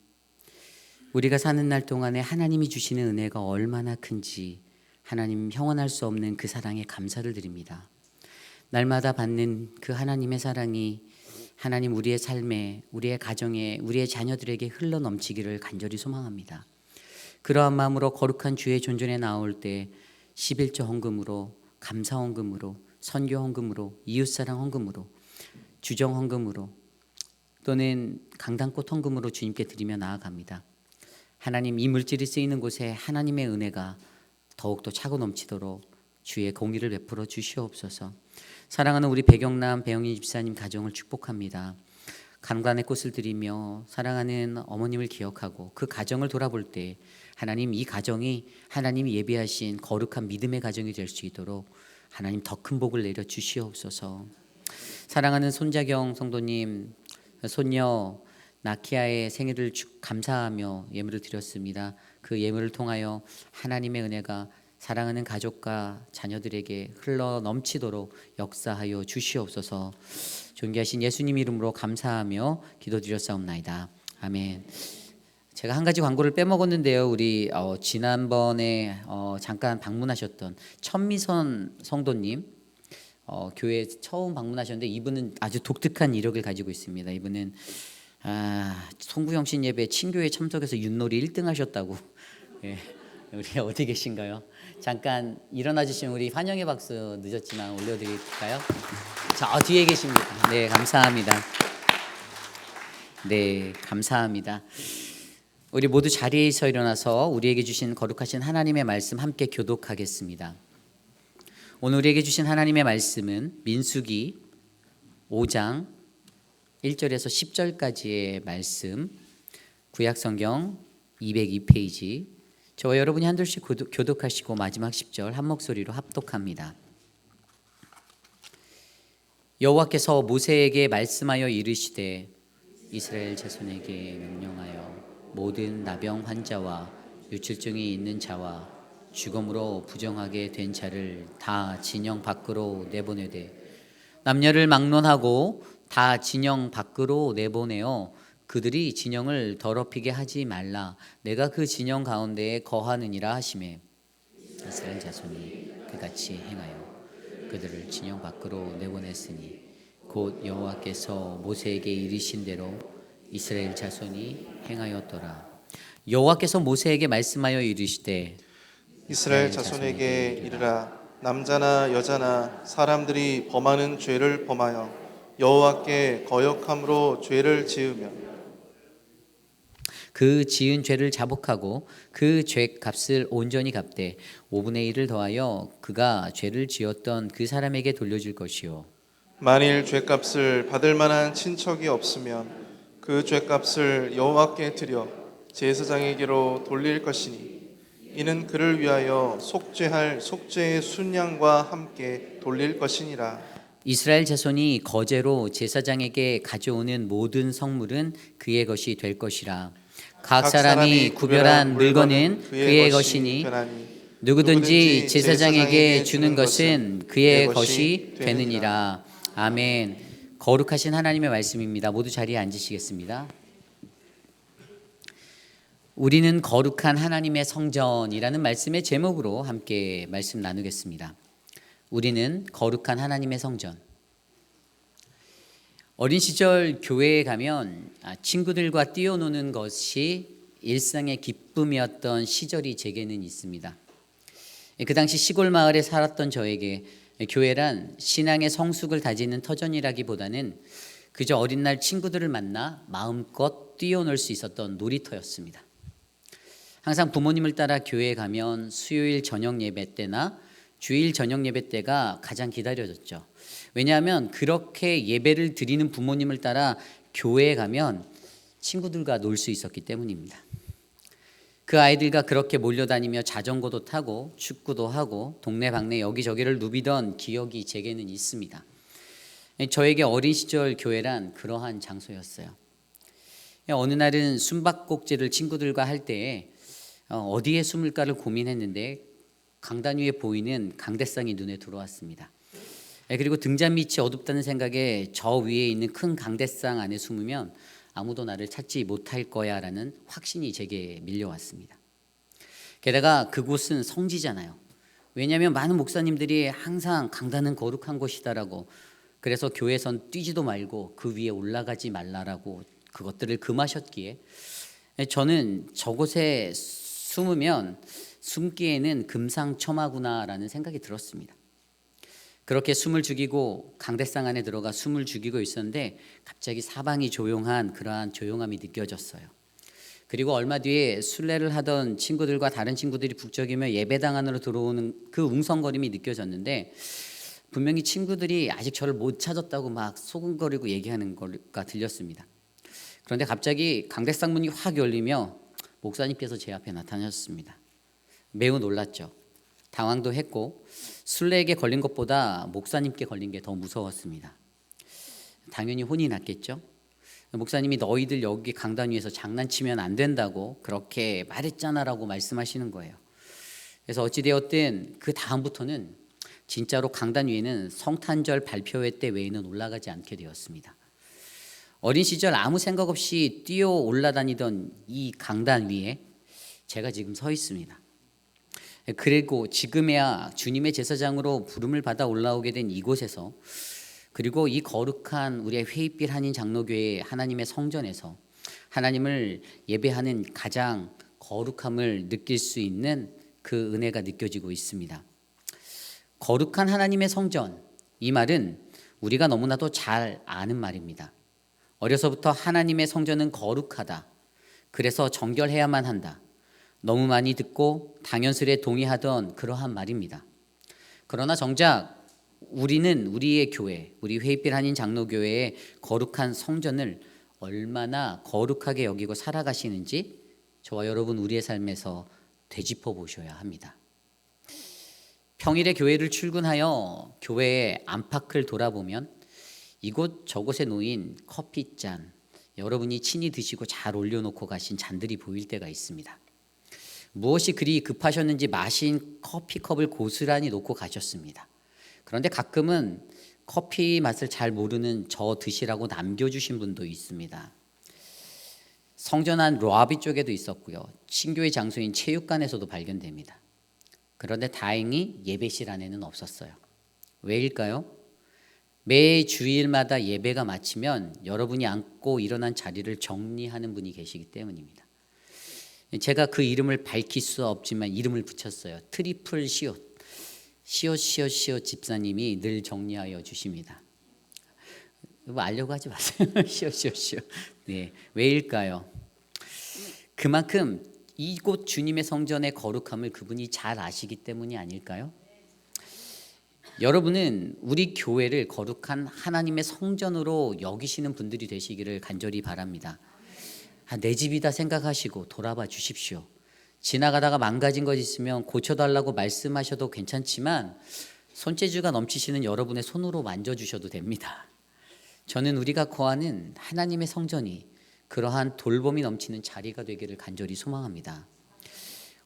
우리가 사는 날 동안에 하나님이 주시는 은혜가 얼마나 큰지 하나님 형언할 수 없는 그 사랑에 감사를 드립니다. 날마다 받는 그 하나님의 사랑이 하나님 우리의 삶에, 우리의 가정에, 우리의 자녀들에게 흘러 넘치기를 간절히 소망합니다. 그러한 마음으로 거룩한 주의 존전에 나올 때 11조 헌금으로, 감사 헌금으로, 선교 헌금으로, 이웃사랑 헌금으로, 주정 헌금으로 또는 강단꽃 헌금으로 주님께 드리며 나아갑니다. 하나님, 이 물질이 쓰이는 곳에 하나님의 은혜가 더욱더 차고 넘치도록 주의 공의를 베풀어 주시옵소서. 사랑하는 우리 배경남 배영희 집사님 가정을 축복합니다. 강단의 꽃을 드리며 사랑하는 어머님을 기억하고 그 가정을 돌아볼 때 하나님, 이 가정이 하나님이 예비하신 거룩한 믿음의 가정이 될 수 있도록 하나님 더 큰 복을 내려 주시옵소서. 사랑하는 손자경 성도님, 손녀 나키아의 생일을 감사하며 예물을 드렸습니다. 그 예물을 통하여 하나님의 은혜가 사랑하는 가족과 자녀들에게 흘러 넘치도록 역사하여 주시옵소서. 존귀하신 예수님 이름으로 감사하며 기도드렸사옵나이다. 아멘. 제가 한 가지 광고를 빼먹었는데요. 우리 지난번에 잠깐 방문하셨던 천미선 성도님, 교회 처음 방문하셨는데 이분은 아주 독특한 이력을 가지고 있습니다. 이분은 송구영신 예배 친교회 참석해서 윷놀이 1등 하셨다고. 예, 우리 어디 계신가요? 잠깐 일어나 주시면 우리 환영의 박수 늦었지만 올려드릴까요? 저 뒤에 계십니다. 네, 감사합니다. 네, 감사합니다. 우리 모두 자리에서 일어나서 우리에게 주신 거룩하신 하나님의 말씀 함께 교독하겠습니다. 오늘 우리에게 주신 하나님의 말씀은 민수기 5장 1절에서 10절까지의 말씀, 구약성경 202페이지, 저와 여러분이 한 절씩 교독하시고 마지막 10절 한 목소리로 합독합니다. 여호와께서 모세에게 말씀하여 이르시되 이스라엘 자손에게 명령하여 모든 나병 환자와 유출증이 있는 자와 죽음으로 부정하게 된 자를 다 진영 밖으로 내보내되 남녀를 막론하고 다 진영 밖으로 내보내어 그들이 진영을 더럽히게 하지 말라. 내가 그 진영 가운데에 거하느니라 하시매 이스라엘 자손이 그같이 행하여 그들을 진영 밖으로 내보냈으니 곧 여호와께서 모세에게 이르신 대로 이스라엘 자손이 행하였더라. 여호와께서 모세에게 말씀하여 이르시되 이스라엘 자손에게 이르라. 남자나 여자나 사람들이 범하는 죄를 범하여 여호와께 거역함으로 죄를 지으면 그 지은 죄를 자복하고 그 죄값을 온전히 갚되 5분의 1을 더하여 그가 죄를 지었던 그 사람에게 돌려줄 것이요 만일 죄값을 받을 만한 친척이 없으면 그 죄값을 여호와께 드려 제사장에게로 돌릴 것이니 이는 그를 위하여 속죄할 속죄의 순양과 함께 돌릴 것이니라. 이스라엘 자손이 거제로 제사장에게 가져오는 모든 성물은 그의 것이 될 것이라. 각 사람이 구별한 물건은 그의 것이니 누구든지 제사장에게 주는 것은 그의 것이 되느니라. 아멘. 거룩하신 하나님의 말씀입니다. 모두 자리에 앉으시겠습니다. 우리는 거룩한 하나님의 성전이라는 말씀의 제목으로 함께 말씀 나누겠습니다. 우리는 거룩한 하나님의 성전. 어린 시절 교회에 가면 친구들과 뛰어노는 것이 일상의 기쁨이었던 시절이 제게는 있습니다. 그 당시 시골 마을에 살았던 저에게 교회란 신앙의 성숙을 다지는 터전이라기보다는 그저 어린 날 친구들을 만나 마음껏 뛰어놀 수 있었던 놀이터였습니다. 항상 부모님을 따라 교회에 가면 수요일 저녁 예배 때나 주일 저녁 예배 때가 가장 기다려졌죠. 왜냐하면 그렇게 예배를 드리는 부모님을 따라 교회에 가면 친구들과 놀 수 있었기 때문입니다. 그 아이들과 그렇게 몰려다니며 자전거도 타고 축구도 하고 동네방네 여기저기를 누비던 기억이 제게는 있습니다. 저에게 어린 시절 교회란 그러한 장소였어요. 어느 날은 숨바꼭질을 친구들과 할 때에 어디에 숨을까를 고민했는데 강단 위에 보이는 강대상이 눈에 들어왔습니다. 그리고 등잔 밑이 어둡다는 생각에 저 위에 있는 큰 강대상 안에 숨으면 아무도 나를 찾지 못할 거야 라는 확신이 제게 밀려왔습니다. 게다가 그곳은 성지잖아요. 왜냐하면 많은 목사님들이 항상 강단은 거룩한 곳이다라고, 그래서 교회선 뛰지도 말고 그 위에 올라가지 말라라고 그것들을 금하셨기에 저는 저곳에 숨으면 숨기에는 금상첨화구나라는 생각이 들었습니다. 그렇게 숨을 죽이고 강대상 안에 들어가 숨을 죽이고 있었는데 갑자기 사방이 조용한 그러한 조용함이 느껴졌어요. 그리고 얼마 뒤에 순례를 하던 친구들과 다른 친구들이 북적이며 예배당 안으로 들어오는 그 웅성거림이 느껴졌는데 분명히 친구들이 아직 저를 못 찾았다고 막 소근거리고 얘기하는 거가 들렸습니다. 그런데 갑자기 강대상 문이 확 열리며 목사님께서 제 앞에 나타나셨습니다. 매우 놀랐죠. 당황도 했고 순례에게 걸린 것보다 목사님께 걸린 게 더 무서웠습니다. 당연히 혼이 났겠죠. 목사님이 너희들 여기 강단 위에서 장난치면 안 된다고 그렇게 말했잖아라고 말씀하시는 거예요. 그래서 어찌되었든 그 다음부터는 진짜로 강단 위에는 성탄절 발표회 때 외에는 올라가지 않게 되었습니다. 어린 시절 아무 생각 없이 뛰어 올라다니던 이 강단 위에 제가 지금 서 있습니다. 그리고 지금에야 주님의 제사장으로 부름을 받아 올라오게 된 이곳에서, 그리고 이 거룩한 우리의 회의빛 한인 장로교회 하나님의 성전에서 하나님을 예배하는 가장 거룩함을 느낄 수 있는 그 은혜가 느껴지고 있습니다. 거룩한 하나님의 성전, 이 말은 우리가 너무나도 잘 아는 말입니다. 어려서부터 하나님의 성전은 거룩하다, 그래서 정결해야만 한다. 너무 많이 듣고 당연스레 동의하던 그러한 말입니다. 그러나 정작 우리는 우리의 교회, 우리 회의빛 한인 장로교회의 거룩한 성전을 얼마나 거룩하게 여기고 살아가시는지 저와 여러분 우리의 삶에서 되짚어 보셔야 합니다. 평일에 교회를 출근하여 교회의 안팎을 돌아보면 이곳 저곳에 놓인 커피잔, 여러분이 친히 드시고 잘 올려놓고 가신 잔들이 보일 때가 있습니다. 무엇이 그리 급하셨는지 마신 커피컵을 고스란히 놓고 가셨습니다. 그런데 가끔은 커피 맛을 잘 모르는 저 드시라고 남겨주신 분도 있습니다. 성전 안 로비 쪽에도 있었고요. 신교의 장소인 체육관에서도 발견됩니다. 그런데 다행히 예배실 안에는 없었어요. 왜일까요? 매 주일마다 예배가 마치면 여러분이 앉고 일어난 자리를 정리하는 분이 계시기 때문입니다. 제가 그 이름을 밝힐 수 없지만 이름을 붙였어요. 트리플 시옷. 시옷 집사님이 늘 정리하여 주십니다. 뭐 알려고 하지 마세요. 시옷. 네, 왜일까요? 그만큼 이곳 주님의 성전의 거룩함을 그분이 잘 아시기 때문이 아닐까요? 여러분은 우리 교회를 거룩한 하나님의 성전으로 여기시는 분들이 되시기를 간절히 바랍니다. 내 집이다 생각하시고 돌아봐 주십시오. 지나가다가 망가진 것 있으면 고쳐달라고 말씀하셔도 괜찮지만 손재주가 넘치시는 여러분의 손으로 만져주셔도 됩니다. 저는 우리가 거하는 하나님의 성전이 그러한 돌봄이 넘치는 자리가 되기를 간절히 소망합니다.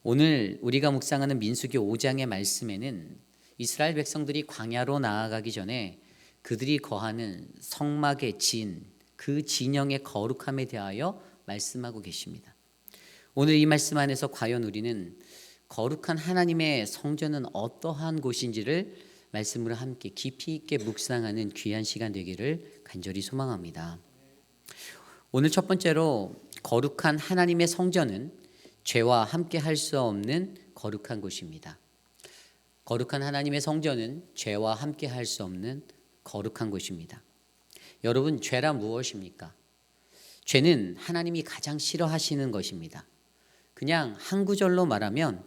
오늘 우리가 묵상하는 민수기 5장의 말씀에는 이스라엘 백성들이 광야로 나아가기 전에 그들이 거하는 성막의 진, 그 진영의 거룩함에 대하여 말씀하고 계십니다. 오늘 이 말씀 안에서 과연 우리는 거룩한 하나님의 성전은 어떠한 곳인지를 말씀으로 함께 깊이 있게 묵상하는 귀한 시간 되기를 간절히 소망합니다. 오늘 첫 번째로 거룩한 하나님의 성전은 죄와 함께 할 수 없는 거룩한 곳입니다. 거룩한 하나님의 성전은 죄와 함께 할 수 없는 거룩한 곳입니다. 여러분, 죄란 무엇입니까? 죄는 하나님이 가장 싫어하시는 것입니다. 그냥 한 구절로 말하면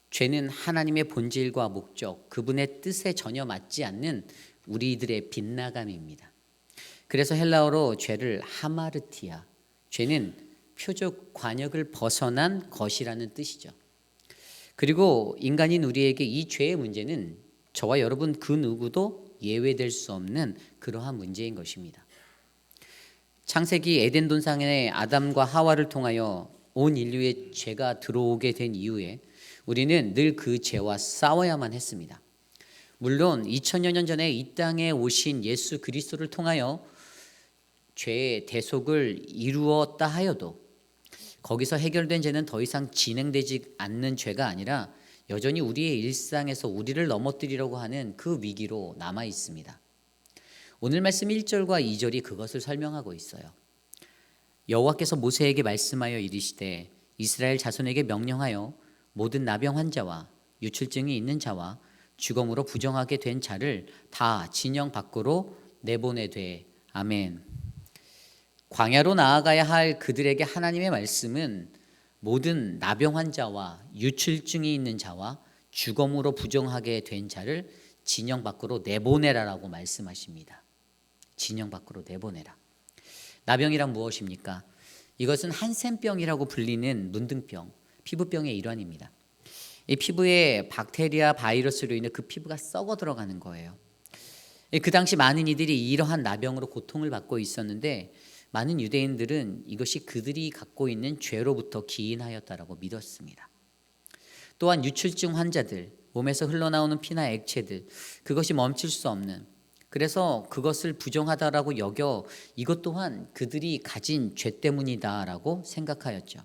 죄는 하나님의 본질과 목적, 그분의 뜻에 전혀 맞지 않는 우리들의 빗나감입니다. 그래서 헬라어로 죄를 하마르티아, 죄는 표적 관역을 벗어난 것이라는 뜻이죠. 그리고 인간인 우리에게 이 죄의 문제는 저와 여러분 그 누구도 예외될 수 없는 그러한 문제인 것입니다. 창세기 에덴 동산에 아담과 하와를 통하여 온 인류의 죄가 들어오게 된 이후에 우리는 늘 그 죄와 싸워야만 했습니다. 물론 2000여 년 전에 이 땅에 오신 예수 그리스도를 통하여 죄의 대속을 이루었다 하여도 거기서 해결된 죄는 더 이상 진행되지 않는 죄가 아니라 여전히 우리의 일상에서 우리를 넘어뜨리려고 하는 그 위기로 남아 있습니다. 오늘 말씀 1절과 2절이 그것을 설명하고 있어요. 여호와께서 모세에게 말씀하여 이르시되 이스라엘 자손에게 명령하여 모든 나병 환자와 유출증이 있는 자와 죽음으로 부정하게 된 자를 다 진영 밖으로 내보내되. 아멘. 광야로 나아가야 할 그들에게 하나님의 말씀은 모든 나병 환자와 유출증이 있는 자와 죽음으로 부정하게 된 자를 진영 밖으로 내보내라라고 말씀하십니다. 진영 밖으로 내보내라. 나병이란 무엇입니까? 이것은 한센병이라고 불리는 문둥병, 피부병의 일환입니다. 이 피부에 박테리아 바이러스로 인해 그 피부가 썩어 들어가는 거예요. 그 당시 많은 이들이 이러한 나병으로 고통을 받고 있었는데 많은 유대인들은 이것이 그들이 갖고 있는 죄로부터 기인하였다라고 믿었습니다. 또한 유출증 환자들, 몸에서 흘러나오는 피나 액체들, 그것이 멈출 수 없는, 그래서 그것을 부정하다라고 여겨 이것 또한 그들이 가진 죄 때문이다라고 생각하였죠.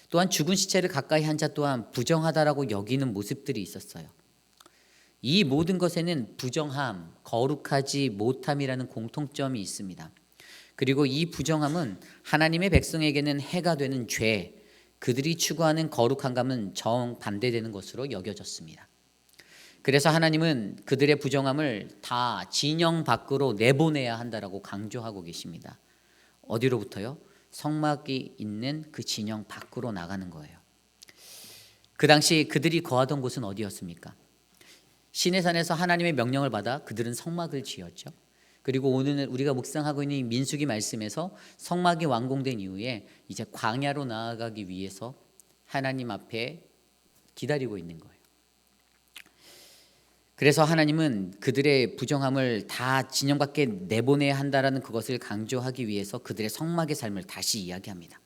또한 죽은 시체를 가까이 한 자 또한 부정하다라고 여기는 모습들이 있었어요. 이 모든 것에는 부정함, 거룩하지 못함이라는 공통점이 있습니다. 그리고 이 부정함은 하나님의 백성에게는 해가 되는 죄, 그들이 추구하는 거룩한 감은 정반대되는 것으로 여겨졌습니다. 그래서 하나님은 그들의 부정함을 다 진영 밖으로 내보내야 한다라고 강조하고 계십니다. 어디로부터요? 성막이 있는 그 진영 밖으로 나가는 거예요. 그 당시 그들이 거하던 곳은 어디였습니까? 시내산에서 하나님의 명령을 받아 그들은 성막을 지었죠. 그리고 오늘 우리가 묵상하고 있는 이 민수기 말씀에서 성막이 완공된 이후에 이제 광야로 나아가기 위해서 하나님 앞에 기다리고 있는 거예요. 그래서 하나님은 그들의 부정함을 다 진영 밖에 내보내야 한다라는 그것을 강조하기 위해서 그들의 성막의 삶을 다시 이야기합니다.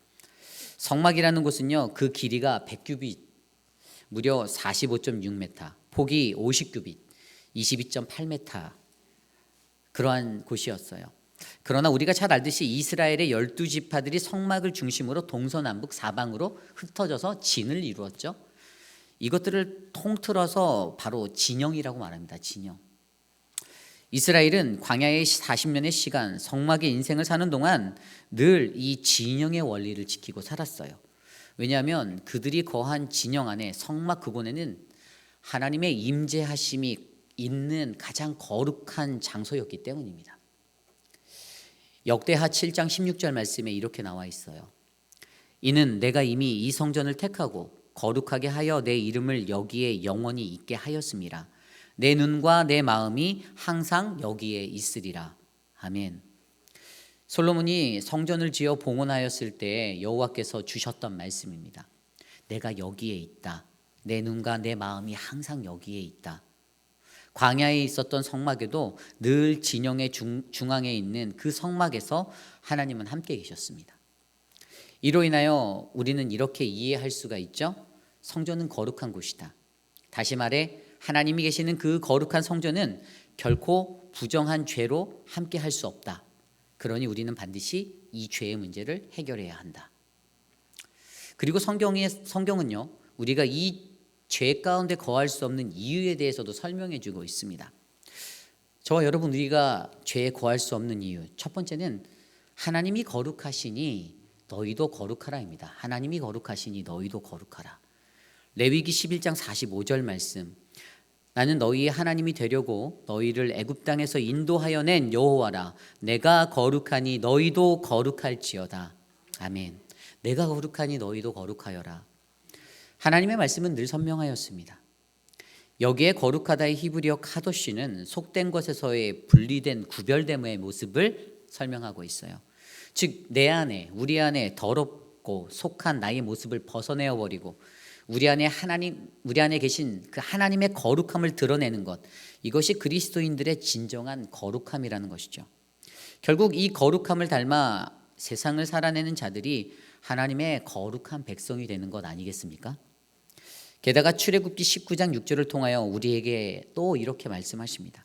성막이라는 곳은요, 그 길이가 100규빗, 무려 45.6m, 폭이 50규빗, 22.8m, 그러한 곳이었어요. 그러나 우리가 잘 알듯이 이스라엘의 12지파들이 성막을 중심으로 동서남북 사방으로 흩어져서 진을 이루었죠. 이것들을 통틀어서 바로 진영이라고 말합니다. 진영. 이스라엘은 광야의 40년의 시간, 성막의 인생을 사는 동안 늘 이 진영의 원리를 지키고 살았어요. 왜냐하면 그들이 거한 진영 안에 성막 그곳에는 하나님의 임재하심이 있는 가장 거룩한 장소였기 때문입니다. 역대하 7장 16절 말씀에 이렇게 나와 있어요. 이는 내가 이미 이 성전을 택하고 거룩하게 하여 내 이름을 여기에 영원히 있게 하였음이라. 내 눈과 내 마음이 항상 여기에 있으리라. 아멘. 솔로몬이 성전을 지어 봉헌하였을 때 여호와께서 주셨던 말씀입니다. 내가 여기에 있다. 내 눈과 내 마음이 항상 여기에 있다. 광야에 있었던 성막에도 늘 진영의 중앙에 있는 그 성막에서 하나님은 함께 계셨습니다. 이로 인하여 우리는 이렇게 이해할 수가 있죠. 성전은 거룩한 곳이다. 다시 말해 하나님이 계시는 그 거룩한 성전은 결코 부정한 죄로 함께 할 수 없다. 그러니 우리는 반드시 이 죄의 문제를 해결해야 한다. 그리고 성경은요, 우리가 이 죄 가운데 거할 수 없는 이유에 대해서도 설명해 주고 있습니다. 저와 여러분, 우리가 죄에 거할 수 없는 이유, 첫 번째는 하나님이 거룩하시니 너희도 거룩하라입니다. 하나님이 거룩하시니 너희도 거룩하라. 레위기 11장 45절 말씀. 나는 너희의 하나님이 되려고 너희를 애굽 땅에서 인도하여 낸 여호와라. 내가 거룩하니 너희도 거룩할지어다. 아멘. 내가 거룩하니 너희도 거룩하여라. 하나님의 말씀은 늘 선명하였습니다. 여기에 거룩하다의 히브리어 카도시는 속된 것에서의 분리된 구별됨의 모습을 설명하고 있어요. 즉 내 안에, 우리 안에 더럽고 속한 나의 모습을 벗어내어 버리고 우리 안에 계신 그 하나님의 거룩함을 드러내는 것, 이것이 그리스도인들의 진정한 거룩함이라는 것이죠. 결국 이 거룩함을 닮아 세상을 살아내는 자들이 하나님의 거룩한 백성이 되는 것 아니겠습니까? 게다가 출애굽기 19장 6절을 통하여 우리에게 또 이렇게 말씀하십니다.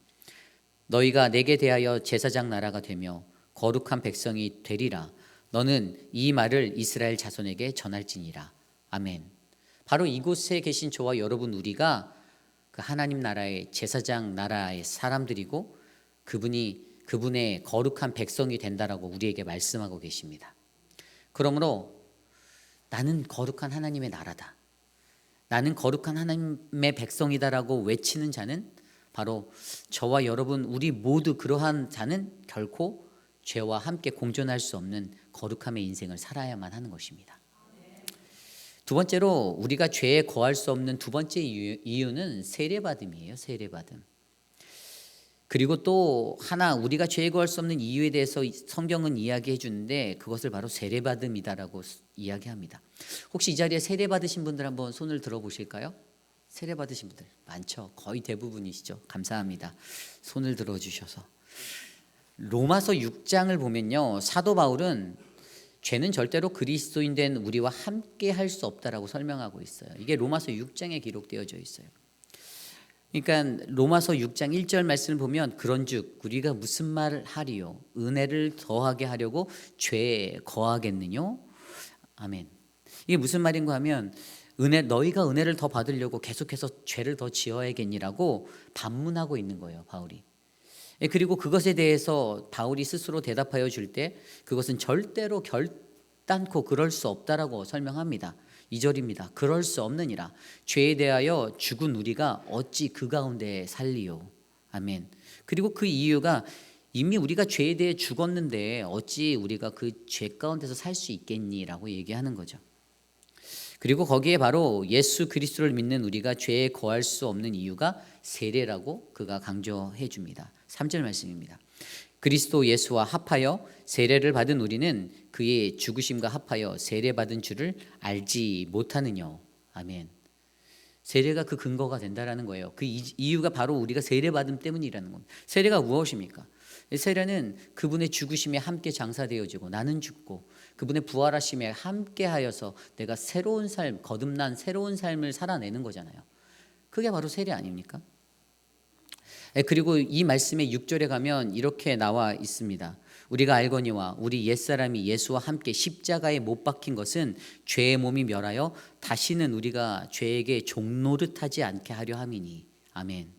너희가 내게 대하여 제사장 나라가 되며 거룩한 백성이 되리라. 너는 이 말을 이스라엘 자손에게 전할지니라. 아멘. 바로 이곳에 계신 저와 여러분, 우리가 그 하나님 나라의 제사장 나라의 사람들이고 그분의 거룩한 백성이 된다라고 우리에게 말씀하고 계십니다. 그러므로 나는 거룩한 하나님의 나라다, 나는 거룩한 하나님의 백성이다라고 외치는 자는 바로 저와 여러분, 우리 모두 그러한 자는 결코 죄와 함께 공존할 수 없는 거룩함의 인생을 살아야만 하는 것입니다. 두 번째로 우리가 죄에 거할 수 없는 두 번째 이유는 세례받음이에요. 세례받음. 그리고 또 하나, 우리가 죄에 거할 수 없는 이유에 대해서 성경은 이야기해 주는데 그것을 바로 세례받음이다라고 이야기합니다. 혹시 이 자리에 세례받으신 분들 한번 손을 들어보실까요? 세례받으신 분들 많죠. 거의 대부분이시죠. 감사합니다. 손을 들어주셔서. 로마서 6장을 보면요, 사도 바울은 죄는 절대로 그리스도인 된 우리와 함께 할 수 없다라고 설명하고 있어요. 이게 로마서 6장에 기록되어져 있어요. 그러니까 로마서 6장 1절 말씀을 보면 그런즉 우리가 무슨 말을 하리요? 은혜를 더하게 하려고 죄에 거하겠느뇨? 아멘. 이게 무슨 말인가 하면 너희가 은혜를 더 받으려고 계속해서 죄를 더 지어야겠니라고 반문하고 있는 거예요, 바울이. 그리고 그것에 대해서 바울이 스스로 대답하여 줄 때 그것은 절대로 결단코 그럴 수 없다라고 설명합니다. 2절입니다. 그럴 수 없느니라. 죄에 대하여 죽은 우리가 어찌 그 가운데 살리요. 아멘. 그리고 그 이유가 이미 우리가 죄에 대해 죽었는데 어찌 우리가 그 죄 가운데서 살 수 있겠니라고 얘기하는 거죠. 그리고 거기에 바로 예수 그리스도를 믿는 우리가 죄에 거할 수 없는 이유가 세례라고 그가 강조해 줍니다. 3절 말씀입니다. 그리스도 예수와 합하여 세례를 받은 우리는 그의 죽으심과 합하여 세례받은 줄을 알지 못하느냐. 아멘. 세례가 그 근거가 된다라는 거예요. 그 이유가 바로 우리가 세례받음 때문이라는 겁니다. 세례가 무엇입니까? 세례는 그분의 죽으심에 함께 장사되어지고 나는 죽고 그분의 부활하심에 함께하여서 내가 새로운 삶, 거듭난 새로운 삶을 살아내는 거잖아요. 그게 바로 세례 아닙니까? 그리고 이 말씀의 6절에 가면 이렇게 나와 있습니다. 우리가 알거니와 우리 옛사람이 예수와 함께 십자가에 못 박힌 것은 죄의 몸이 멸하여 다시는 우리가 죄에게 종노릇하지 않게 하려 함이니. 아멘.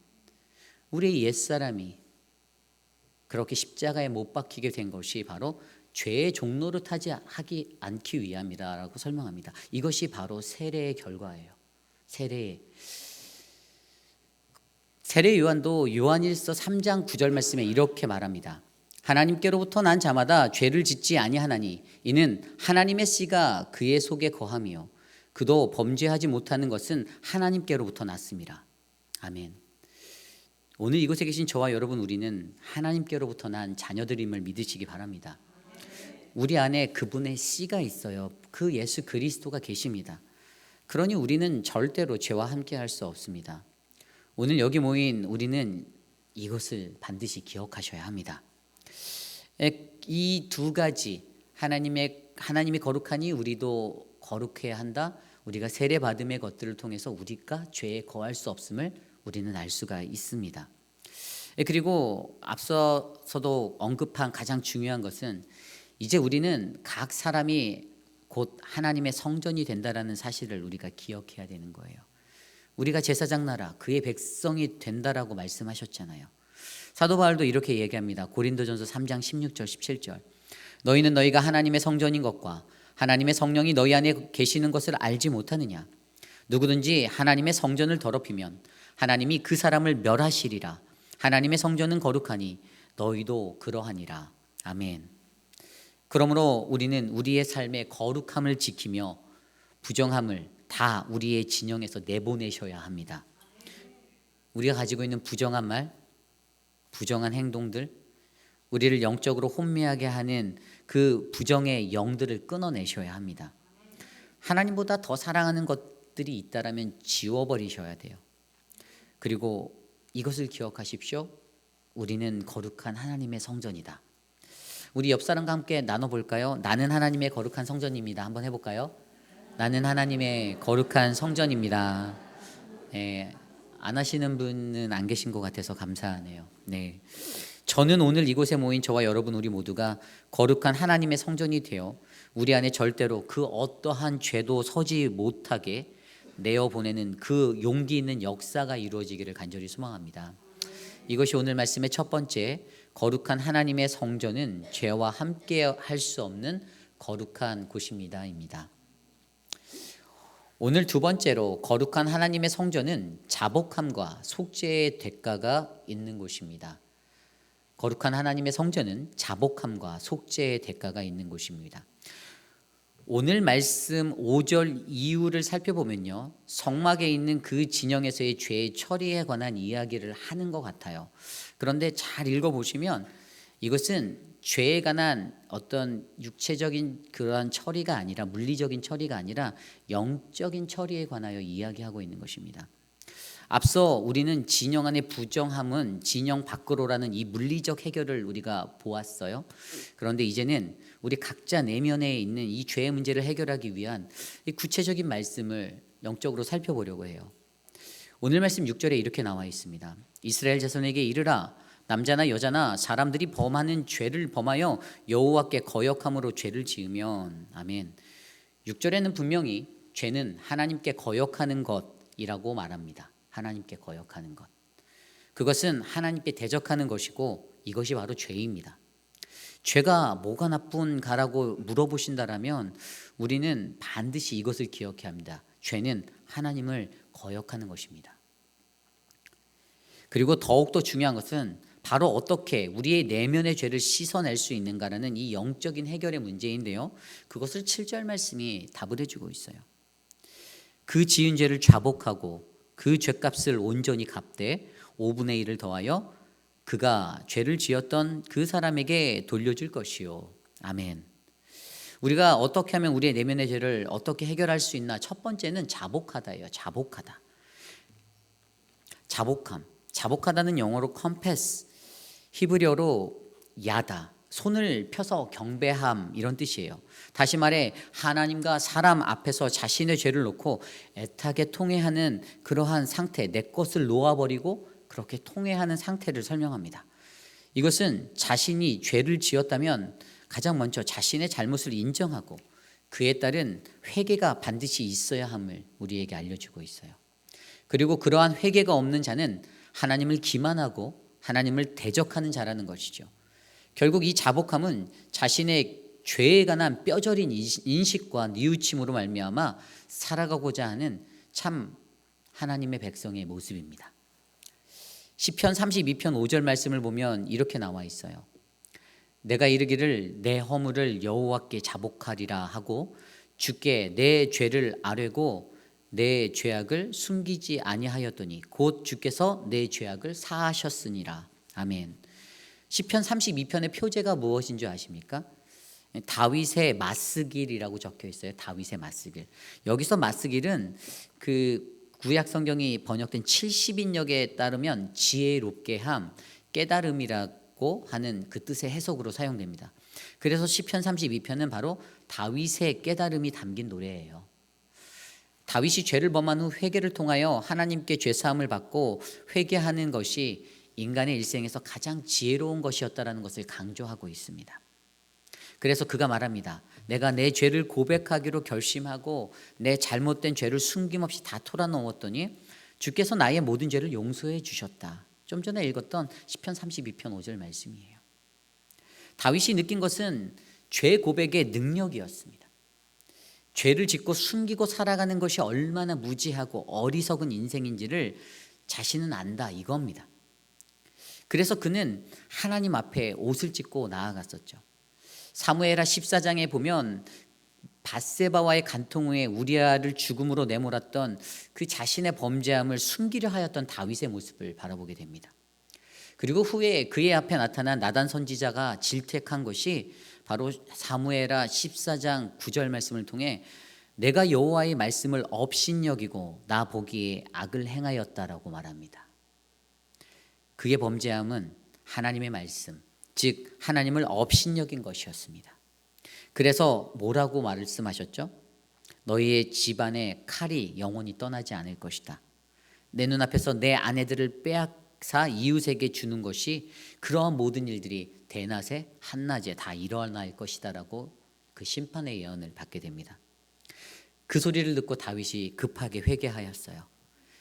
우리 옛사람이 그렇게 십자가에 못 박히게 된 것이 바로 죄의 종노릇하지 않기 위함이라고 설명합니다. 이것이 바로 세례의 결과예요. 세례 요한도 요한일서 3장 9절 말씀에 이렇게 말합니다. 하나님께로부터 난 자마다 죄를 짓지 아니하나니 이는 하나님의 씨가 그의 속에 거함이요 그도 범죄하지 못하는 것은 하나님께로부터 났습니다. 아멘. 오늘 이곳에 계신 저와 여러분 우리는 하나님께로부터 난 자녀들임을 믿으시기 바랍니다. 우리 안에 그분의 씨가 있어요. 그 예수 그리스도가 계십니다. 그러니 우리는 절대로 죄와 함께 할 수 없습니다. 오늘 여기 모인 우리는 이것을 반드시 기억하셔야 합니다. 이 두 가지 하나님이 거룩하니 우리도 거룩해야 한다. 우리가 세례 받음의 것들을 통해서 우리가 죄에 거할 수 없음을 우리는 알 수가 있습니다. 그리고 앞서서도 언급한 가장 중요한 것은 이제 우리는 각 사람이 곧 하나님의 성전이 된다라는 사실을 우리가 기억해야 되는 거예요. 우리가 제사장 나라 그의 백성이 된다라고 말씀하셨잖아요. 사도 바울도 이렇게 얘기합니다. 고린도전서 3장 16절 17절 너희는 너희가 하나님의 성전인 것과 하나님의 성령이 너희 안에 계시는 것을 알지 못하느냐. 누구든지 하나님의 성전을 더럽히면 하나님이 그 사람을 멸하시리라. 하나님의 성전은 거룩하니 너희도 그러하니라. 아멘. 그러므로 우리는 우리의 삶의 거룩함을 지키며 부정함을 다 우리의 진영에서 내보내셔야 합니다. 우리가 가지고 있는 부정한 말, 부정한 행동들, 우리를 영적으로 혼미하게 하는 그 부정의 영들을 끊어내셔야 합니다. 하나님보다 더 사랑하는 것들이 있다라면 지워버리셔야 돼요. 그리고 이것을 기억하십시오. 우리는 거룩한 하나님의 성전이다. 우리 옆 사람과 함께 나눠볼까요? 나는 하나님의 거룩한 성전입니다. 한번 해볼까요? 나는 하나님의 거룩한 성전입니다. 네, 안 하시는 분은 안 계신 것 같아서 감사하네요. 네, 저는 오늘 이곳에 모인 저와 여러분 우리 모두가 거룩한 하나님의 성전이 되어 우리 안에 절대로 그 어떠한 죄도 서지 못하게 내어보내는 그 용기 있는 역사가 이루어지기를 간절히 소망합니다. 이것이 오늘 말씀의 첫 번째, 거룩한 하나님의 성전은 죄와 함께 할 수 없는 거룩한 곳입니다입니다. 오늘 두 번째로 거룩한 하나님의 성전은 자복함과 속죄의 대가가 있는 곳입니다. 거룩한 하나님의 성전은 자복함과 속죄의 대가가 있는 곳입니다. 오늘 말씀 5절 이유를 살펴보면요, 성막에 있는 그 진영에서의 죄의 처리에 관한 이야기를 하는 것 같아요. 그런데 잘 읽어보시면 이것은 죄에 관한 어떤 육체적인 그러한 처리가 아니라, 물리적인 처리가 아니라 영적인 처리에 관하여 이야기하고 있는 것입니다. 앞서 우리는 진영 안의 부정함은 진영 밖으로라는 이 물리적 해결을 우리가 보았어요. 그런데 이제는 우리 각자 내면에 있는 이 죄의 문제를 해결하기 위한 이 구체적인 말씀을 영적으로 살펴보려고 해요. 오늘 말씀 6절에 이렇게 나와 있습니다. 이스라엘 자손에게 이르라, 남자나 여자나 사람들이 범하는 죄를 범하여 여호와께 거역함으로 죄를 지으면, 아멘. 6절에는 분명히 죄는 하나님께 거역하는 것이라고 말합니다. 하나님께 거역하는 것, 그것은 하나님께 대적하는 것이고 이것이 바로 죄입니다. 죄가 뭐가 나쁜가라고 물어보신다라면 우리는 반드시 이것을 기억해야 합니다. 죄는 하나님을 거역하는 것입니다. 그리고 더욱더 중요한 것은 바로 어떻게 우리의 내면의 죄를 씻어낼 수 있는가라는 이 영적인 해결의 문제인데요. 그것을 7절 말씀이 답을 해주고 있어요. 그 지은 죄를 자복하고 그 죄값을 온전히 갚되 5분의 1을 더하여 그가 죄를 지었던 그 사람에게 돌려줄 것이요. 아멘. 우리가 어떻게 하면 우리의 내면의 죄를 어떻게 해결할 수 있나? 첫 번째는 자복하다예요. 자복하다. 자복함. 자복하다는 영어로 confess, 히브리어로 야다, 손을 펴서 경배함 이런 뜻이에요. 다시 말해 하나님과 사람 앞에서 자신의 죄를 놓고 애타게 통회하는 그러한 상태, 내 것을 놓아버리고 그렇게 통회하는 상태를 설명합니다. 이것은 자신이 죄를 지었다면 가장 먼저 자신의 잘못을 인정하고 그에 따른 회개가 반드시 있어야 함을 우리에게 알려주고 있어요. 그리고 그러한 회개가 없는 자는 하나님을 기만하고 하나님을 대적하는 자라는 것이죠. 결국 이 자복함은 자신의 죄에 관한 뼈저린 인식과 뉘우침으로 말미암아 살아가고자 하는 참 하나님의 백성의 모습입니다. 시편 32편 5절 말씀을 보면 이렇게 나와 있어요. 내가 이르기를 내 허물을 여호와께 자복하리라 하고 주께 내 죄를 아뢰고 내 죄악을 숨기지 아니하였더니 곧 주께서 내 죄악을 사하셨으니라. 아멘. 시편 32편의 표제가 무엇인 줄 아십니까? 다윗의 맞스길이라고 적혀 있어요. 다윗의 맞스길. 여기서 맞스길은 그 구약 성경이 번역된 70인역에 따르면 지혜롭게 함, 깨달음이라고 하는 그 뜻의 해석으로 사용됩니다. 그래서 시편 32편은 바로 다윗의 깨달음이 담긴 노래예요. 다윗이 죄를 범한 후 회개를 통하여 하나님께 죄사함을 받고 회개하는 것이 인간의 일생에서 가장 지혜로운 것이었다라는 것을 강조하고 있습니다. 그래서 그가 말합니다. 내가 내 죄를 고백하기로 결심하고 내 잘못된 죄를 숨김없이 다 털어놓았더니 주께서 나의 모든 죄를 용서해 주셨다. 좀 전에 읽었던 시편 32편 5절 말씀이에요. 다윗이 느낀 것은 죄 고백의 능력이었습니다. 죄를 짓고 숨기고 살아가는 것이 얼마나 무지하고 어리석은 인생인지를 자신은 안다 이겁니다. 그래서 그는 하나님 앞에 옷을 찢고 나아갔었죠. 사무엘하 14장에 보면 밧세바와의 간통 후에 우리아를 죽음으로 내몰았던 그 자신의 범죄함을 숨기려 하였던 다윗의 모습을 바라보게 됩니다. 그리고 후에 그의 앞에 나타난 나단 선지자가 질책한 것이 바로 사무엘하 14장 9절 말씀을 통해 내가 여호와의 말씀을 업신여기고 나 보기에 악을 행하였다라고 말합니다. 그의 범죄함은 하나님의 말씀, 즉 하나님을 업신여긴 것이었습니다. 그래서 뭐라고 말씀하셨죠? 너희의 집안에 칼이 영원히 떠나지 않을 것이다. 내 눈앞에서 내 아내들을 빼앗아 이웃에게 주는 것이 그러한 모든 일들이 대낮에 한낮에 다 일어날 것이다라고 그 심판의 예언을 받게 됩니다. 그 소리를 듣고 다윗이 급하게 회개하였어요.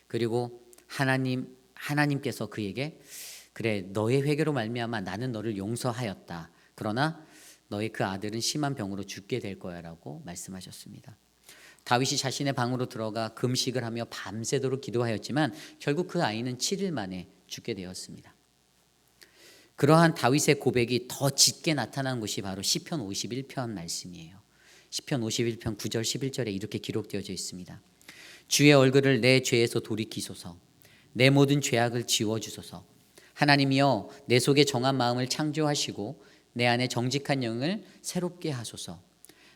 그리고 하나님께서 그에게 그래 너의 회개로 말미암아 나는 너를 용서하였다. 그러나 너의 그 아들은 심한 병으로 죽게 될 거야라고 말씀하셨습니다. 다윗이 자신의 방으로 들어가 금식을 하며 밤새도록 기도하였지만 결국 그 아이는 7일 만에 죽게 되었습니다. 그러한 다윗의 고백이 더 짙게 나타난 것이 바로 시편 51편 말씀이에요. 시편 51편 9절 11절에 이렇게 기록되어져 있습니다. 주의 얼굴을 내 죄에서 돌이키소서. 내 모든 죄악을 지워주소서. 하나님이여 내 속에 정한 마음을 창조하시고 내 안에 정직한 영을 새롭게 하소서.